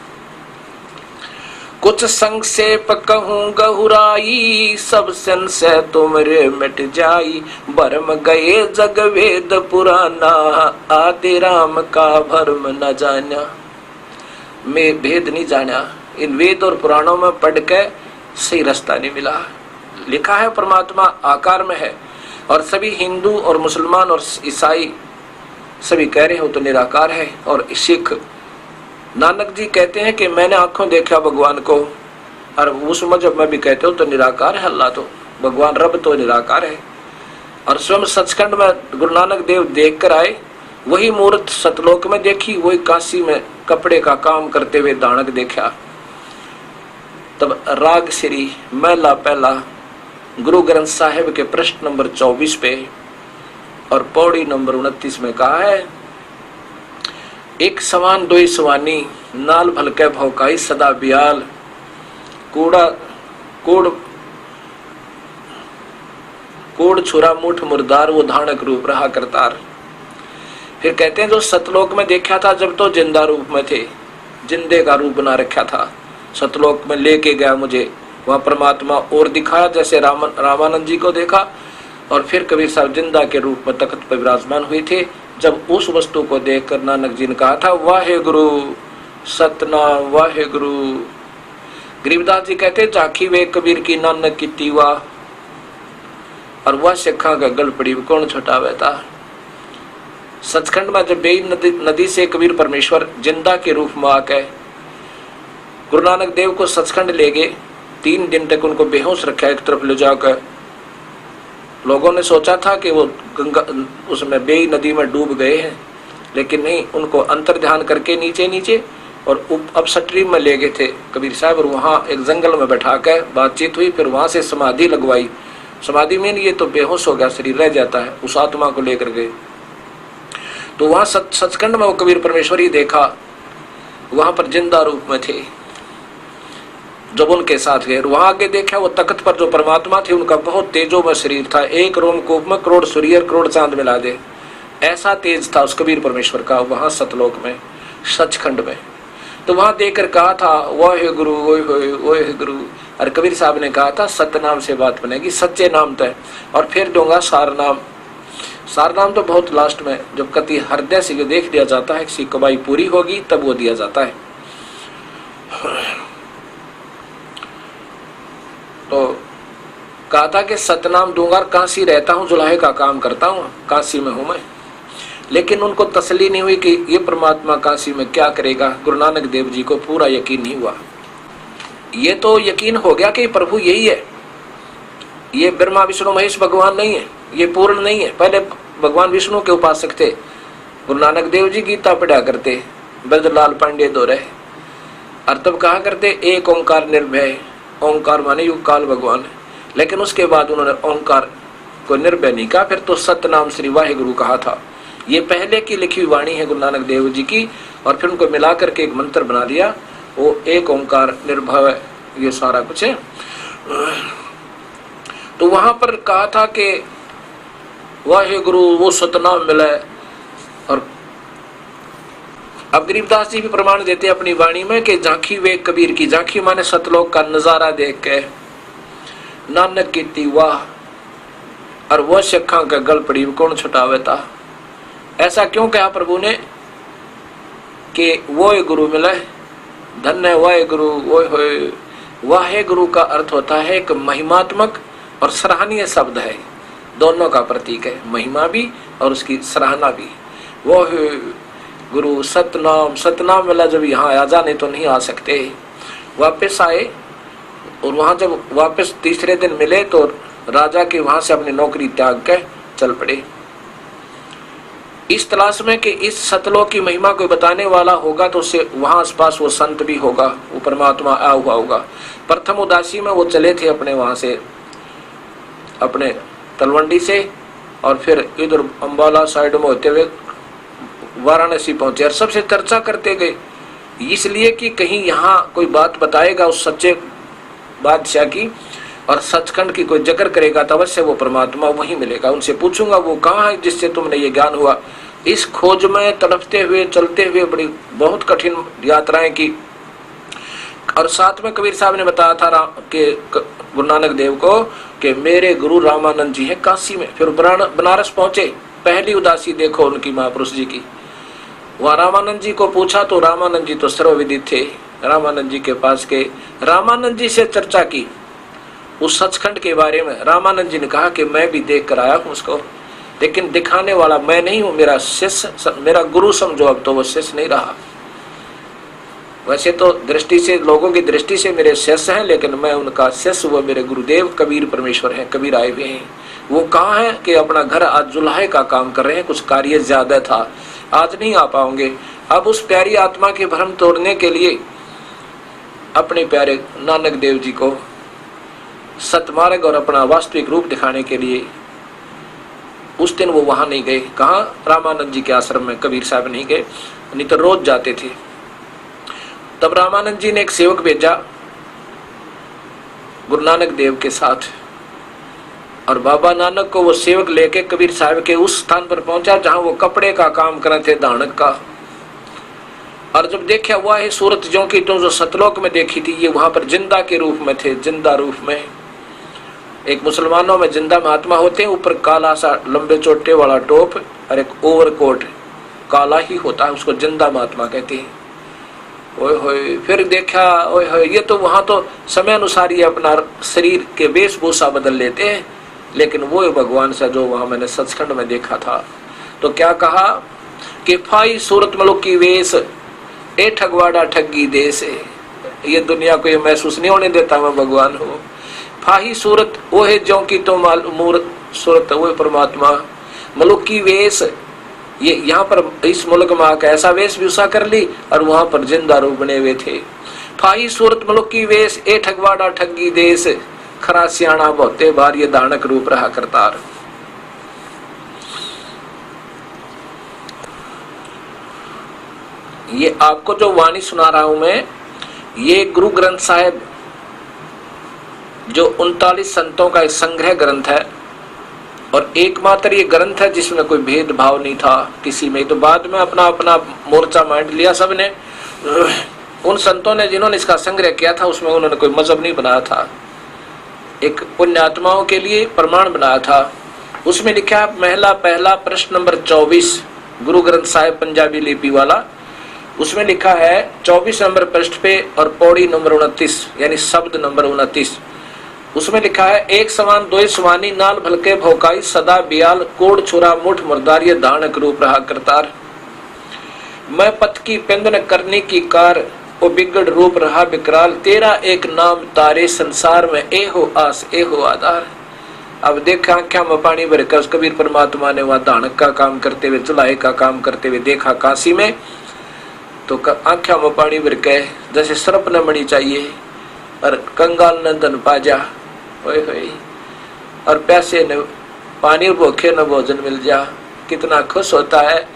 कुछ संक्षेप कहूँ गहुराई, सब संशय तुमरे मिट जाई, भरम गए जग वेद पुराना, आदि राम का भरम न जाना। मैं भेद नहीं जाना, इन वेद और पुराणों में पढ़ के सही रास्ता नहीं मिला। लिखा है परमात्मा आकार में है, और सभी हिंदू और मुसलमान और ईसाई सभी कह रहे हो तो निराकार है। और सिख नानक जी कहते हैं कि मैंने आंखों देखा भगवान को, और उस मजहब में भी कहते हो तो निराकार है अल्लाह, तो भगवान रब तो निराकार है। और स्वयं सचखंड में गुरु नानक देव देख कर आए वही मूर्त सतलोक में देखी, वही काशी में कपड़े का काम करते हुए दानक देखा। तब राग श्री महला पहला गुरु ग्रंथ साहिब के प्रश्न नंबर 24 पे और पौड़ी नंबर 29 में कहा है, एक समान दोई सवानी, नाल भलके भौकाई सदा बियाल, कूड़ छुरा मुठ मुर्दार, वो धानक रूप रहा करतार। फिर कहते हैं जो सतलोक में देखा था जब तो जिंदा रूप में थे, जिंदे का रूप बना रखा था, सतलोक में लेके गया मुझे, वहां परमात्मा और दिखाया जैसे रामानंद जी को देखा। और फिर कबीर साहब जिंदा के रूप में तख्त पर विराजमान हुए थे। जब उस वस्तु को देखकर नानक जी ने कहा था, वाहे गुरु सतनाम वाहे गुरु। गरीबदास जी कहते, झांकी वे कबीर की नानक की तीवा, और वह सिखा का गल पड़ी कौन छुटावे था। सचखंड में जब बेई नदी से कबीर परमेश्वर जिंदा के रूप में आके गुरु नानक देव को सचखंड ले गए, 3 दिन तक उनको बेहोश रखा एक तरफ ले जाकर। लोगों ने सोचा था कि वो गंगा उसमें बेई नदी में डूब गए हैं, लेकिन नहीं, उनको अंतर ध्यान करके नीचे नीचे और अपस्ट्रीम में ले गए थे कबीर साहब, और वहाँ एक जंगल में बैठा कर बातचीत हुई। फिर वहां से समाधि लगवाई। समाधि में ये तो बेहोश हो गया, शरीर रह जाता है, उस आत्मा को लेकर गए। तो वहां सचखंड में वो कबीर परमेश्वर ही देखा, वहां पर जिंदा रूप में थे जब उनके साथ गए। वहां आगे देखा वो तख्त पर जो परमात्मा थे उनका बहुत तेजोमय शरीर था, एक रोमकूप में करोड़ सूर्य करोड़ चांद मिला दे, ऐसा तेज था उस कबीर परमेश्वर का वहां सतलोक में सचखंड में। तो वहां देखकर कहा था, वाहे गुरु वाहे गुरु। और कबीर साहब ने कहा था, सतनाम से बात बनेगी, सच्चे नाम तय, और फिर दूंगा सारनाम। सारनाम तो बहुत लास्ट में, जब कति हृदय से देख दिया जाता है, किसी कमाई पूरी होगी तब वो दिया जाता है। तो कहा था कि सतनाम दूंगा, काशी रहता हूँ, जुलाहे का काम करता हूँ, काशी में हूं मैं। लेकिन उनको तसल्ली नहीं हुई कि ये परमात्मा काशी में क्या करेगा। गुरु नानक देव जी को पूरा यकीन नहीं हुआ। ये तो यकीन हो गया कि प्रभु यही है, ये ब्रह्मा विष्णु महेश भगवान नहीं है, ये पूर्ण नहीं है। पहले भगवान विष्णु के उपासक थे। गुरु नानक देव जी गीता पढ़ा करते, ब्रजलाल पांडे दोरे, और तब कहा करते एक ओंकार निर्भय, ओंकार माने युग काल भगवान। लेकिन उसके बाद उन्होंने ओंकार को निर्भय नहीं कहा, फिर तो सतनाम श्री वाहिगुरु कहा था। ये पहले की लिखी हुई वाणी है गुरु नानक देव जी की, और फिर उनको मिला करके एक मंत्र बना दिया, वो एक ओंकार निर्भय, ये सारा कुछ है। तो वहां पर कहा था कि वाहिगुरु वो सतनाम मिला। और अब गरीबदास जी भी प्रमाण देते अपनी वाणी में कि झांकी वे कबीर की, झांकी माने सतलोक का नजारा देख के नानक की वाह, और वह शखा का गल पड़ी कौन छुटावे था। ऐसा क्यों कहा प्रभु ने कि वो गुरु मिले, धन्य वाहे गुरु वो होए। वाहे गुरु का अर्थ होता है एक महिमात्मक और सराहनीय शब्द है, दोनों का प्रतीक है, महिमा भी और उसकी सराहना भी। वो गुरु सतनाम, सतनाम मिला। जब यहाँ आ जाने तो नहीं आ सकते, वापस आए, और वहां जब वापस तीसरे दिन मिले तो राजा के वहां से अपनी नौकरी त्याग कर चल पड़े, इस तलाश में कि इस सतलोक की महिमा को बताने वाला होगा तो उससे वहां आसपास वो संत भी होगा, वो परमात्मा आया हुआ होगा। प्रथम उदासी में वो चले थे अपने वहां से, अपने तलवंडी से, और फिर इधर अंबाला साइड में होते हुए वाराणसी पहुंचे, और सबसे चर्चा करते गए, इसलिए कि कहीं यहाँ कोई बात बताएगा उस सच्चे बादशाह की, और सचखंड की कोई जिक्र करेगा तो अवश्य वो परमात्मा वहीं मिलेगा। उनसे पूछूंगा वो कहाँ है जिससे तुमने ये ज्ञान हुआ। इस खोज में तड़पते हुए चलते हुए बड़ी बहुत कठिन यात्राएं की। और साथ में कबीर साहब ने बताया था कि गुरु नानक देव को कि मेरे गुरु रामानंद जी हैं काशी में। फिर बनारस पहुंचे, पहली उदासी देखो उनकी महापुरुष जी की। वहाँ रामानंद जी को पूछा तो रामानंद जी तो सर्वविदित थे। रामानंद जी के पास गए, रामानंद जी से चर्चा की उस सचखंड के बारे में। रामानंद जी ने कहा कि मैं भी देख कर आया हूँ उसको, लेकिन दिखाने वाला मैं नहीं हूँ, मेरा शिष्य, मेरा गुरु समझो। अब तो वो शिष्य नहीं रहा, वैसे तो दृष्टि से, लोगों की दृष्टि से मेरे शिष्य हैं, लेकिन मैं उनका शिष्य, वो मेरे गुरुदेव कबीर परमेश्वर हैं, कबीर आए हुए हैं। वो कहाँ हैं कि अपना घर आज जुलाहे का काम कर रहे हैं, कुछ कार्य ज्यादा था आज नहीं आ पाओगे। अब उस प्यारी आत्मा के भ्रम तोड़ने के लिए अपने प्यारे नानक देव जी को सतमार्ग और अपना वास्तविक रूप दिखाने के लिए उस दिन वो वहां नहीं गए। कहा? रामानंद जी के आश्रम में कबीर साहब नहीं गए, नहीं तो रोज जाते थे। तब रामानंद जी ने एक सेवक भेजा गुरु नानक देव के साथ, और बाबा नानक को वो सेवक लेके कबीर साहब के उस स्थान पर पहुंचा जहां वो कपड़े का काम कर रहे थे, धानक का। और जब देखा हुआ है सूरत जो की तो जो सतलोक में देखी थी, ये वहां पर जिंदा के रूप में थे, जिंदा रूप में। एक मुसलमानों में जिंदा महात्मा होते हैं, ऊपर काला सा लंबे चोटे वाला टोप और एक ओवरकोट काला ही होता है, उसको जिंदा महात्मा कहते हैं। ओए होए, फिर देखा ओए होए, ये तो वहां तो समय अनुसार ही अपना शरीर के वेशभूषा बदल लेते हैं, लेकिन वो भगवान से जो वहां मैंने सचखंड में देखा था। तो क्या कहा कि फाई सूरत मलुक की वेश ए ठगवाड़ा ठगी देश है। ये दुनिया को ये महसूस नहीं होने देता मैं भगवान हूँ। फाही सूरत वो है जो की तो मूर्त सूरत वो परमात्मा। मलुक की वेश, ये यहाँ पर इस मुल्क में आकर ऐसा वेशभूषा कर ली और वहां पर जिंदा रूप बने हुए थे। फाही सूरत मलुक की वेश ए ठगवाड़ा ठगी देश, खरा सियाणा बहुते बार ये दानक रूप रहा करतार। ये आपको जो वाणी सुना रहा हूं मैं, ये गुरु ग्रंथ साहिब जो 39 संतों का एक संग्रह ग्रंथ है, और एकमात्र ये ग्रंथ है जिसमें कोई भेदभाव नहीं था किसी में। तो बाद में अपना अपना मोर्चा मांड लिया सबने। उन संतों ने जिन्होंने इसका संग्रह किया था उसमें उन्होंने कोई मजहब नहीं बनाया था, एक पुण्यात्माओं के लिए प्रमाण बनाया था। उसमें लिखा है महिला पहला प्रश्न नंबर 24 गुरु ग्रंथ साहिब पंजाबी लिपि वाला, उसमें लिखा है 24 नंबर पृष्ठ पे और पौड़ी नंबर 29 यानी शब्द नंबर 29, उसमें लिखा है एक समान दो समानी नाल भलके भौकाई सदा बियाल कोड़ छुरा मुठ मुर्दार ये दानक रूप रहा करतार। मैं पथ की पिंदन करने की कार ओ बिगड़ रूप रहा बिकराल, तेरा एक नाम तारे संसार में ए हो आस ए हो आधार। अब देखा आंखा में पानी भर कर कबीर परमात्मा ने वहां दानक का काम करते हुए, चुलाए का काम करते हुए देखा काशी में, तो आंखा में पानी भर के जैसे सर्प न मणि चाहिए और कंगाल नंदन पाजा होए, और पैसे न पानी भूखे न भोजन मिल जा, कितना खुश होता है।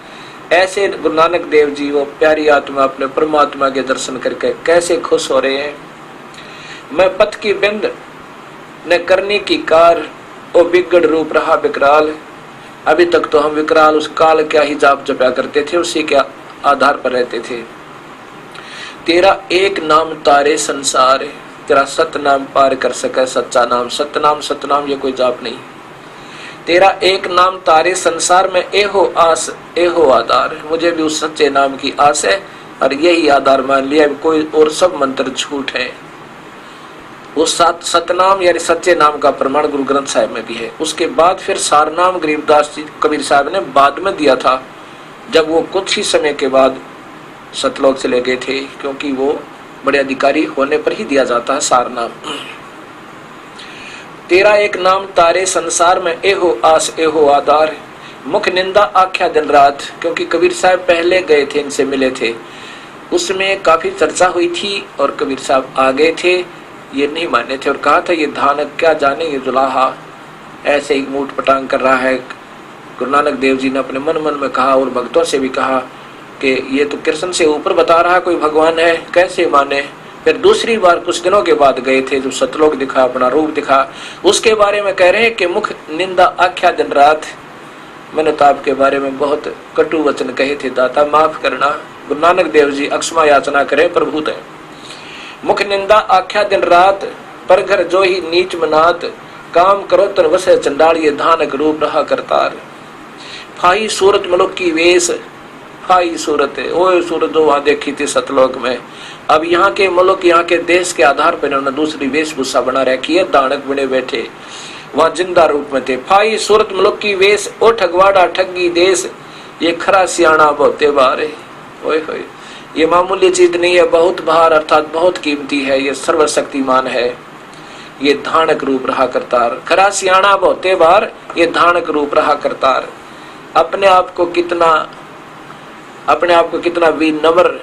ऐसे गुरु नानक देव जी वो प्यारी आत्मा अपने परमात्मा के दर्शन करके कैसे खुश हो रहे हैं। मैं पथ की बिंद न करने की कार ओ बिगड़ रूप रहा विकराल। अभी तक तो हम विकराल उस काल क्या ही जाप जपया करते थे, उसी के आधार पर रहते थे। तेरा एक नाम तारे संसार, तेरा सत्य नाम पार कर सके सच्चा नाम। सतनाम ये कोई जाप नहीं। तेरा एक नाम तारे संसार में ए हो आस ए हो आधार। मुझे भी उस सच्चे नाम की आस है और यही आधार मान लिया, कोई और सब मंत्र झूठ है। उस सतनाम यानी सच्चे नाम का प्रमाण गुरु ग्रंथ साहिब में भी है। उसके बाद फिर सारनाम गरीबदास जी कबीर साहब ने बाद में दिया था, जब वो कुछ ही समय के बाद सतलोक चले गए थे, क्योंकि वो बड़े अधिकारी होने पर ही दिया जाता है सारनाम। तेरा एक नाम तारे संसार में ए हो आस ए हो आधार। मुख निंदा आख्या दिन रात, क्योंकि कबीर साहब पहले गए थे, इनसे मिले थे, उसमें काफी चर्चा हुई थी और कबीर साहब आ गए थे, ये नहीं माने थे और कहा था ये धानक क्या जाने ये जुलाहा ऐसे ही मूठ पटांग कर रहा है। गुरु नानक देव जी ने अपने मन में कहा और भक्तों से भी कहा कि ये तो कृष्ण से ऊपर बता रहा कोई भगवान है, कैसे माने। फिर दूसरी बार कुछ दिनों के बाद गए थे, जब सतलोक दिखा, अपना रूप दिखा, उसके बारे में कह रहे हैं कि मुख निंदा आख्या दिन रात। मैंने तो आपके बारे में बहुत कटु वचन कहे थे, दाता माफ करना। गुरु नानक देव जी अक्षमा याचना करे प्रभु ते। मुख निंदा आख्या दिन रात, पर घर जो ही नीच मनात, काम करो तन वसे चंडाल ये धानक रूप रहा करतार। फाई सूरत मलुक की वेश, फाई सूरत है ओए सूरत जो वहां देखी थी सतलोक में। अब यहाँ के मुल्क यहाँ के देश के आधार पर इन्होंने दूसरी वेशभूषा बना रखी है, दानक बने बैठे वहां जिंदा रूप में थे। फाई सूरत मलुक की वेश ओ ठगवाड़ा ठगी देश, ये खरा सियाणा बहुते बारे। ओए होए, ये मामूली चीज नहीं है, बहुत भार अर्थात बहुत कीमती है, ये सर्वशक्तिमान है, ये धानक रूप रहा करतार। खरा सियाणा बहुते बार, ये धानक रूप रहा करतार। अपने आप को कितना अपने आप को कितना विनम्र,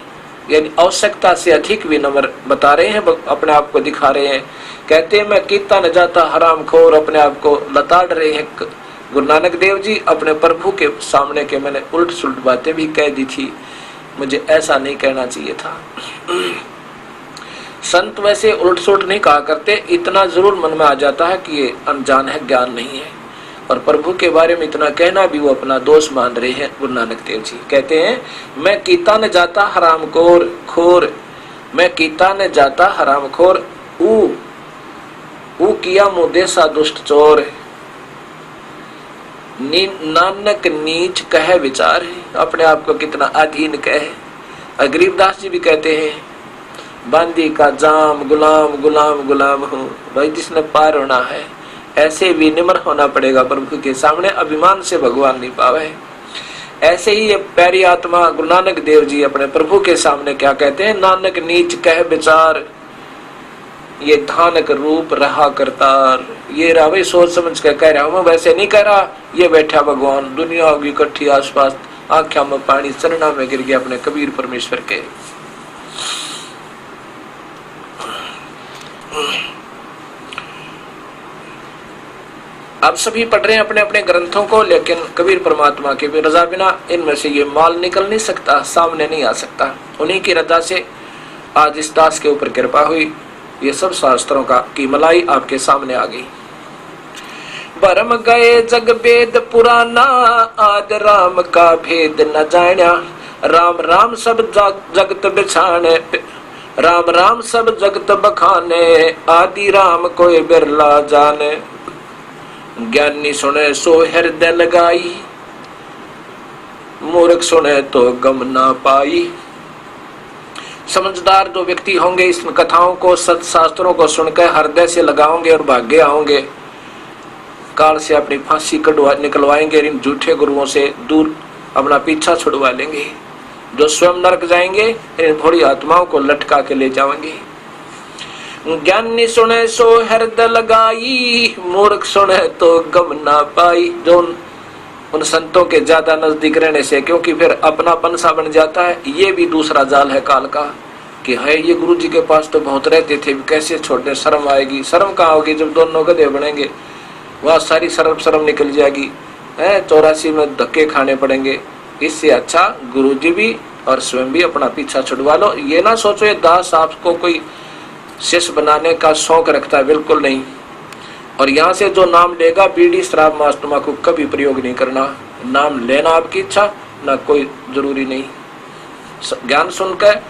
यानी आवश्यकता से अधिक विनम्र बता रहे हैं, अपने आप को दिखा रहे हैं। कहते हैं मैं कीता न जाता हरामखोर, अपने आप को लताड़ रहे हैं गुरु नानक देव जी अपने प्रभु के सामने के मैंने उल्ट सुलट बातें भी कह दी थी, मुझे ऐसा नहीं कहना चाहिए था। संत वैसे उल्ट सुलट नहीं कहा करते, इतना जरूर मन में आ जाता है कि ये अनजान है, ज्ञान नहीं है, और प्रभु के बारे में इतना कहना भी वो अपना दोष मान रहे हैं। गुरु नानक देव जी कहते हैं मैं कीता न जाता हरामखोर खोर, मैं कीता न जाता हरामखोर, ऊ किया मुदे सा दुष्ट चोर, नानक नीच कह विचार है, अपने आप को कितना अधीन कहे। गरीबदास जी भी कहते हैं बांदी का जाम गुलाम गुलाम गुलाम हूँ, भाई जिसने पार होना है ऐसे विनम्र होना पड़ेगा प्रभु के सामने, अभिमान से भगवान नहीं पावे। ऐसे ही ये प्यारी आत्मा गुरु नानक देव जी अपने प्रभु के सामने क्या कहते हैं, नानक नीच कह विचार, ये धानक रूप रहा करतार। ये रहा भाई सोच समझ कर कह रहा हूं, मैं वैसे नहीं कह रहा। ये बैठा भगवान, दुनिया होगी इकट्ठी आसपास, आंखों में पानी, चरणों में गिर गया अपने कबीर परमेश्वर के। अब सभी पढ़ रहे हैं अपने अपने ग्रंथों को, लेकिन कबीर परमात्मा की भी रजा बिना इनमें से ये माल निकल नहीं सकता, सामने नहीं आ सकता। उन्हीं की रजा से आज इस दास के ऊपर कृपा हुई, ये सब शास्त्रों का की मलाई आपके सामने आ गई। भरम गए जग वेद पुराना, आद राम का भेद न जान्या, राम राम सब जगत बिछाने, राम राम सब जगत बखाने, आदि राम कोई बिरला जाने, ज्ञानी सुने सो हृदय लगाई, मूर्ख सुने तो गम ना पाई। समझदार जो व्यक्ति होंगे इस कथाओं को, सत शास्त्रों को सुनकर हृदय से लगाओगे और भाग्य आओगे, काल से अपनी फांसी निकलवाएंगे, इन झूठे गुरुओं से दूर अपना पीछा छुड़वा लेंगे। जो स्वयं नरक जाएंगे इन भोली आत्माओं को लटका के ले जाएंगे। ज्ञानी सुने सो हृदय लगाई, मूर्ख सुने तो गम ना पाई। जो उन संतों के ज्यादा नजदीक रहने से, क्योंकि फिर अपनापन सा बन जाता है। ये भी दूसरा जाल है काल का कि है ये गुरु जी के पास तो बहुत रहते थे, कैसे छोड़ने, शर्म आएगी। शर्म कहाँ होगी जब दोनों गधे बनेंगे, वह सारी शर्म निकल जाएगी है, 84 में धक्के खाने पड़ेंगे। इससे अच्छा गुरु जी भी और स्वयं भी अपना पीछा छुड़वा लो। ये ना सोचो ये दास आपको कोई शिष्य बनाने का शौक रखता है, बिल्कुल नहीं। और यहाँ से जो नाम लेगा बीड़ी शराब मांस तंबाकू कभी प्रयोग नहीं करना। नाम लेना आपकी इच्छा, ना कोई जरूरी नहीं। ज्ञान सुनकर,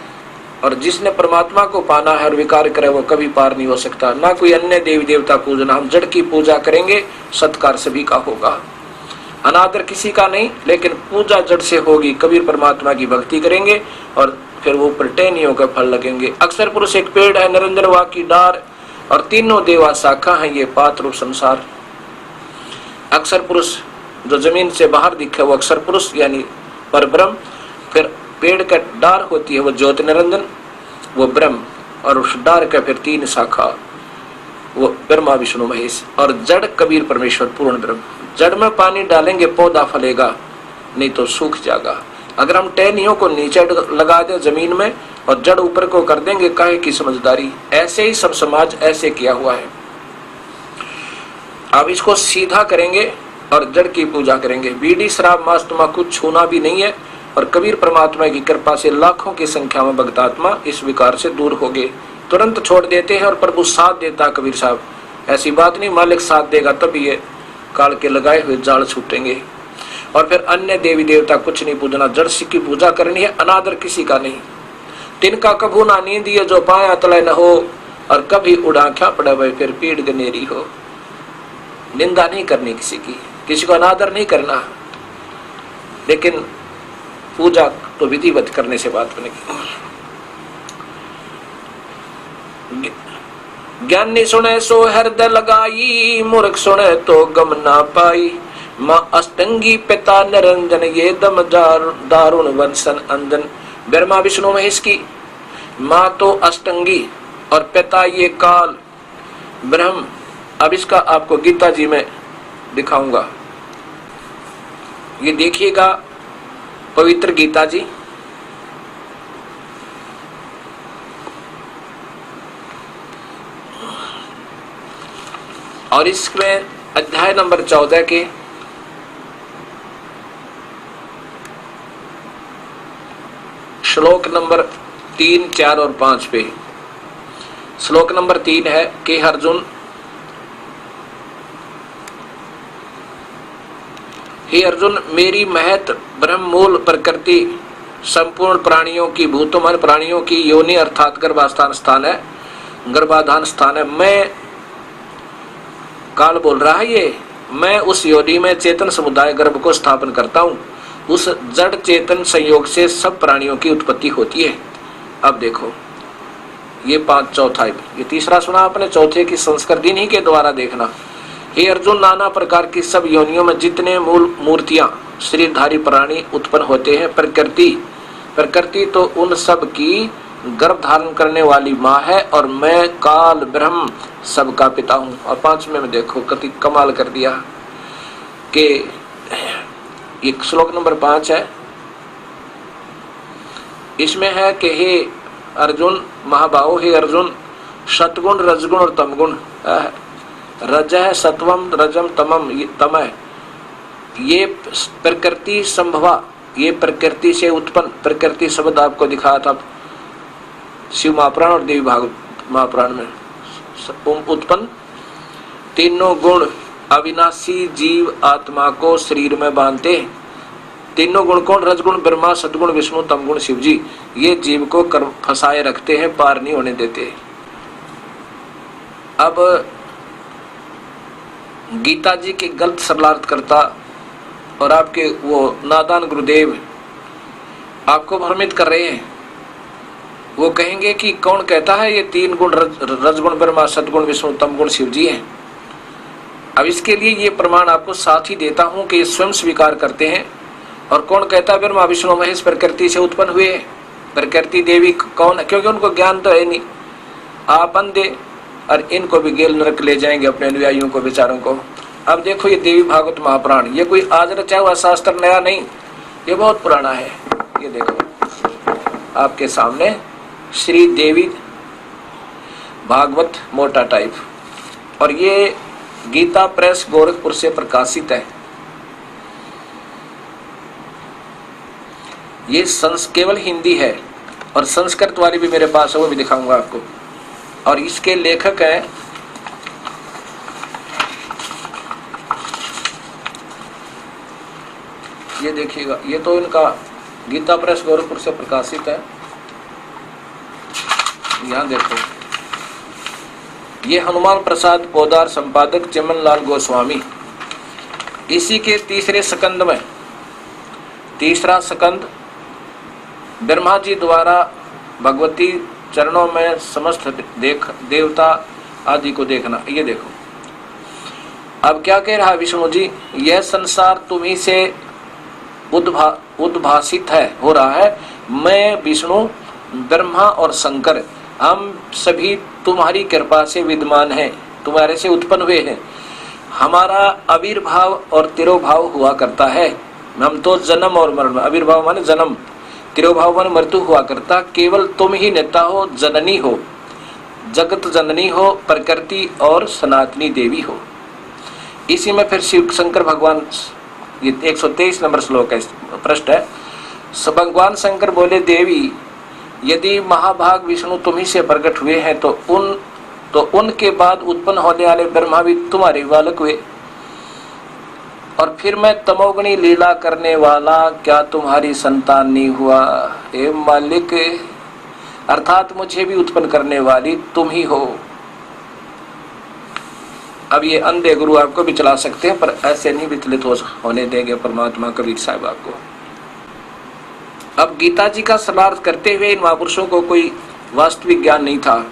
और जिसने परमात्मा को पाना है और विकार करे वो कभी पार नहीं हो सकता। ना कोई अन्य देवी देवता पूजना, हम जड़ की पूजा करेंगे, सत्कार सभी का होगा, अनादर किसी का नहीं, लेकिन पूजा जड़ से होगी। कबीर परमात्मा की भक्ति करेंगे और फिर वो टहनियों का फल लगेंगे। अक्षर पुरुष एक पेड़ है, निरंजन वा की डार, और तीनों देवा शाखा है ये पात रूप संसार। अक्षर पुरुष जो जमीन से बाहर दिखे वो अक्षर पुरुष यानी परब्रह्म, फिर पेड़ का डार होती है वो ज्योति निरंजन, वो ब्रह्म, और उस डार का फिर 3 शाखा, वो ब्रह्मा विष्णु महेश, और जड़ कबीर परमेश्वर पूर्ण ब्रह्म। जड़ में पानी डालेंगे पौधा फलेगा, नहीं तो सूख जाएगा। अगर हम टहनियों को नीचे लगा दे जमीन में और जड़ ऊपर को कर देंगे, काहे की समझदारी। ऐसे ही सब समाज ऐसे किया हुआ है। अब इसको सीधा करेंगे और जड़ की पूजा करेंगे। बीड़ी शराब मांस तंबाकू छूना भी नहीं है, और कबीर परमात्मा की कृपा से लाखों की संख्या में भक्तात्मा इस विकार से दूर हो गए। तुरंत छोड़ देते हैं और प्रभु साथ देता। कबीर साहब ऐसी बात नहीं, मालिक साथ देगा तब ये काल के लगाए हुए जाल छूटेंगे। और फिर अन्य देवी देवता कुछ नहीं पूजना, जड़ की पूजा करनी है, अनादर किसी का नहीं। तिनका कभू ना नींद ये जो पाया तले न हो, और कभी उड़ाख्या पड़े भाई फिर पीड़ गनेरी हो। निंदा नहीं करनी किसी की, किसी को अनादर नहीं करना, लेकिन पूजा तो विधिवत करने से बात बनेगी। ज्ञानी सुने सो हृदय लगाई, मूर्ख सुने तो गम ना पाई। माँ अष्टंगी पिता निरंजन, ये दम दारुण वंशन अंजन। ब्रह्मा विष्णु महेश की माँ तो अष्टंगी और पिता ये काल ब्रह्म। अब इसका आपको गीता जी में दिखाऊंगा, ये देखिएगा। पवित्र गीता जी और इसमें अध्याय नंबर 14 के श्लोक नंबर 3, 4 और 5 पे, श्लोक नंबर 3 है कि अर्जुन, हे अर्जुन, मेरी महत ब्रह्म मूल प्रकृति संपूर्ण प्राणियों की, भूतों मन प्राणियों की योनि अर्थात गर्भाधान स्थान है, गर्भाधान स्थान है। मैं काल बोल रहा है ये, मैं उस योनि में चेतन समुदाय गर्भ को स्थापन करता हूँ। उस जड़ चेतन संयोग से सब प्राणियों की उत्पत्ति होती है। अब देखो ये 5 चौथा, ये तीसरा सुना आपने, चौथे की संस्कृत इन्हीं के द्वारा देखना। हे अर्जुन, नाना प्रकार की सब योनियों में जितने मूल मूर्तियां शरीरधारी प्राणी उत्पन्न होते हैं, प्रकृति तो उन सब की गर्भ धारण करने वाली माँ है, और मैं काल ब्रह्म सबका पिता हूँ। और 5वें में देखो कति कमाल कर दिया कि एक श्लोक नंबर 5 है, इसमें है कि हे अर्जुन महाबाहो, हे अर्जुन, सतगुण रजगुण और तमगुण, रज है सत्वम रजम तमम, तम है ये प्रकृति संभवा, ये प्रकृति से उत्पन्न, प्रकृति शब्द आपको दिखाया था शिव महापुराण और देवी भागवत महापुराण में, उत्पन्न तीनों गुण अविनाशी जीव आत्मा को शरीर में बांधते। तीनों गुण कौन? रजगुण ब्रह्मा, सतगुण विष्णु, तमगुण शिव जी। ये जीव को फंसाए रखते हैं, पार नहीं होने देते। अब गीता जी के गलत सरलार्थ करता और आपके वो नादान गुरुदेव आपको भ्रमित कर रहे हैं। वो कहेंगे कि कौन कहता है ये 3 गुण रजगुण ब्रह्मा, सतगुण विष्णु, तमगुण शिव जी हैं। अब इसके लिए ये प्रमाण आपको साथ ही देता हूं कि ये स्वयं स्वीकार करते हैं। और कौन कहता है ब्रह्मा विष्णु महेश प्रकृति से उत्पन्न हुए? प्रकृति देवी कौन है? क्योंकि उनको ज्ञान तो है नहीं। आप अंधे और इनको भी गेल नरक ले जाएंगे, अपने अनुयायियों को, बेचारों को। अब देखो ये देवी भागवत महापुराण, ये कोई आज रचा हुआ शास्त्र नया नहीं, ये बहुत पुराना है। ये देखो आपके सामने श्री देवी भागवत मोटा टाइप, और ये गीता प्रेस गोरखपुर से प्रकाशित है। ये केवल हिंदी है, और संस्कृत वाली भी मेरे पास है, वो भी दिखाऊंगा आपको। और इसके लेखक हैं ये देखिएगा, ये तो इनका गीता प्रेस गोरखपुर से प्रकाशित है। यहाँ देखो, ये हनुमान प्रसाद पोदार, संपादक चिमन लाल गोस्वामी। इसी के तीसरे स्कंद में, तीसरा स्कंद, ब्रह्मा जी द्वारा भगवती चरणों में समस्त देवता आदि को देखना। ये देखो अब क्या कह रहा है विष्णु जी, यह संसार तुम्ही से उद्भासित है, हो रहा है। मैं विष्णु, ब्रह्मा और शंकर, हम सभी तुम्हारी कृपा से विद्यमान हैं, तुम्हारे से उत्पन्न हुए हैं। हमारा आविर्भाव और तिरोभाव हुआ करता है। हम तो जन्म और मरण, आविर्भाव माने जन्म, तिरोभाव माने मृत्यु हुआ करता। केवल तुम ही नेता हो, जननी हो, जगत जननी हो, प्रकृति और सनातनी देवी हो। इसी में फिर शिव शंकर भगवान, ये 123 नंबर श्लोक है, पृष्ठ है। भगवान शंकर बोले, देवी यदि महाभाग विष्णु तुम्ही से प्रकट हुए हैं तो उनके बाद उत्पन्न होने वाले ब्रह्मा भी तुम्हारे बालक हुए। और फिर मैं तमोगुणी लीला करने वाला क्या तुम्हारी संतान नहीं हुआ? हे मालिक, अर्थात मुझे भी उत्पन्न करने वाली तुम ही हो। अब ये अंधे गुरु आपको भी चला सकते हैं, पर ऐसे नहीं विचलित होने देंगे परमात्मा कबीर साहब आपको। अब गीता जी का सलार्थ करते हुए इन महापुरुषों को कोई वास्तविक ज्ञान नहीं था।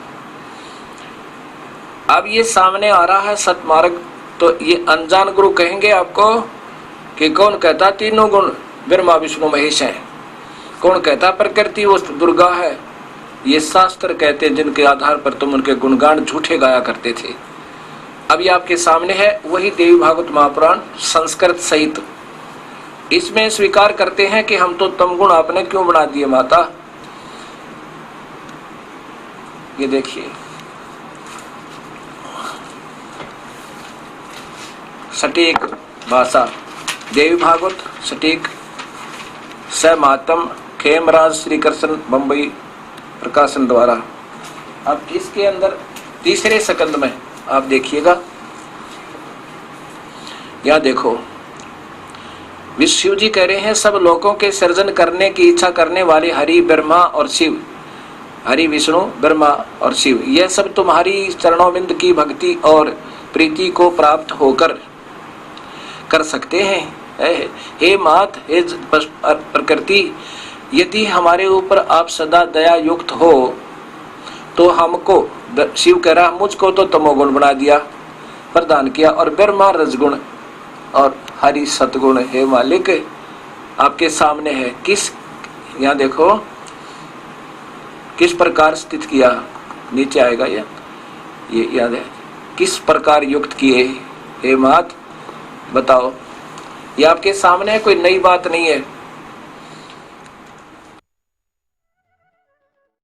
अब ये सामने आ रहा है सतमार्ग, तो ये अनजान गुरु कहेंगे आपको कि कौन कहता तीनों गुण ब्रह्मा विष्णु महेश हैं, कौन कहता प्रकृति वो दुर्गा है। ये शास्त्र कहते जिनके आधार पर तुम उनके गुणगान झूठे गाया करते थे। अब ये आपके सामने है वही देवी भागवत महापुराण संस्कृत सहित। इसमें स्वीकार करते हैं कि हम तो तमगुण आपने क्यों बना दिए माता। ये देखिए सटीक भाषा देवी भागवत सटीक स मातम खेमराज श्री कृष्ण बम्बई प्रकाशन द्वारा। अब इसके अंदर तीसरे स्कंद में आप देखिएगा, यहाँ देखो शिव जी कह रहे हैं सब लोगों के सृजन करने की इच्छा करने वाले हरि ब्रह्मा और शिव, हरि विष्णु ब्रह्मा और शिव, यह सब तुम्हारी चरणों की भक्ति और प्रीति को प्राप्त होकर कर सकते हैं। हे मात, हे प्रकृति, यदि हमारे ऊपर आप सदा दया युक्त हो तो हमको, शिव कह रहा मुझको तो तमोगुण बना दिया, प्रदान किया, और ब्रह्मा रजगुण और हरि सतगुण, हे मालिक आपके सामने है। किस, यहाँ देखो किस प्रकार स्थित किया, नीचे आएगा ये याद है, किस प्रकार युक्त किए हे मात, बताओ। ये आपके सामने है, कोई नई बात नहीं है।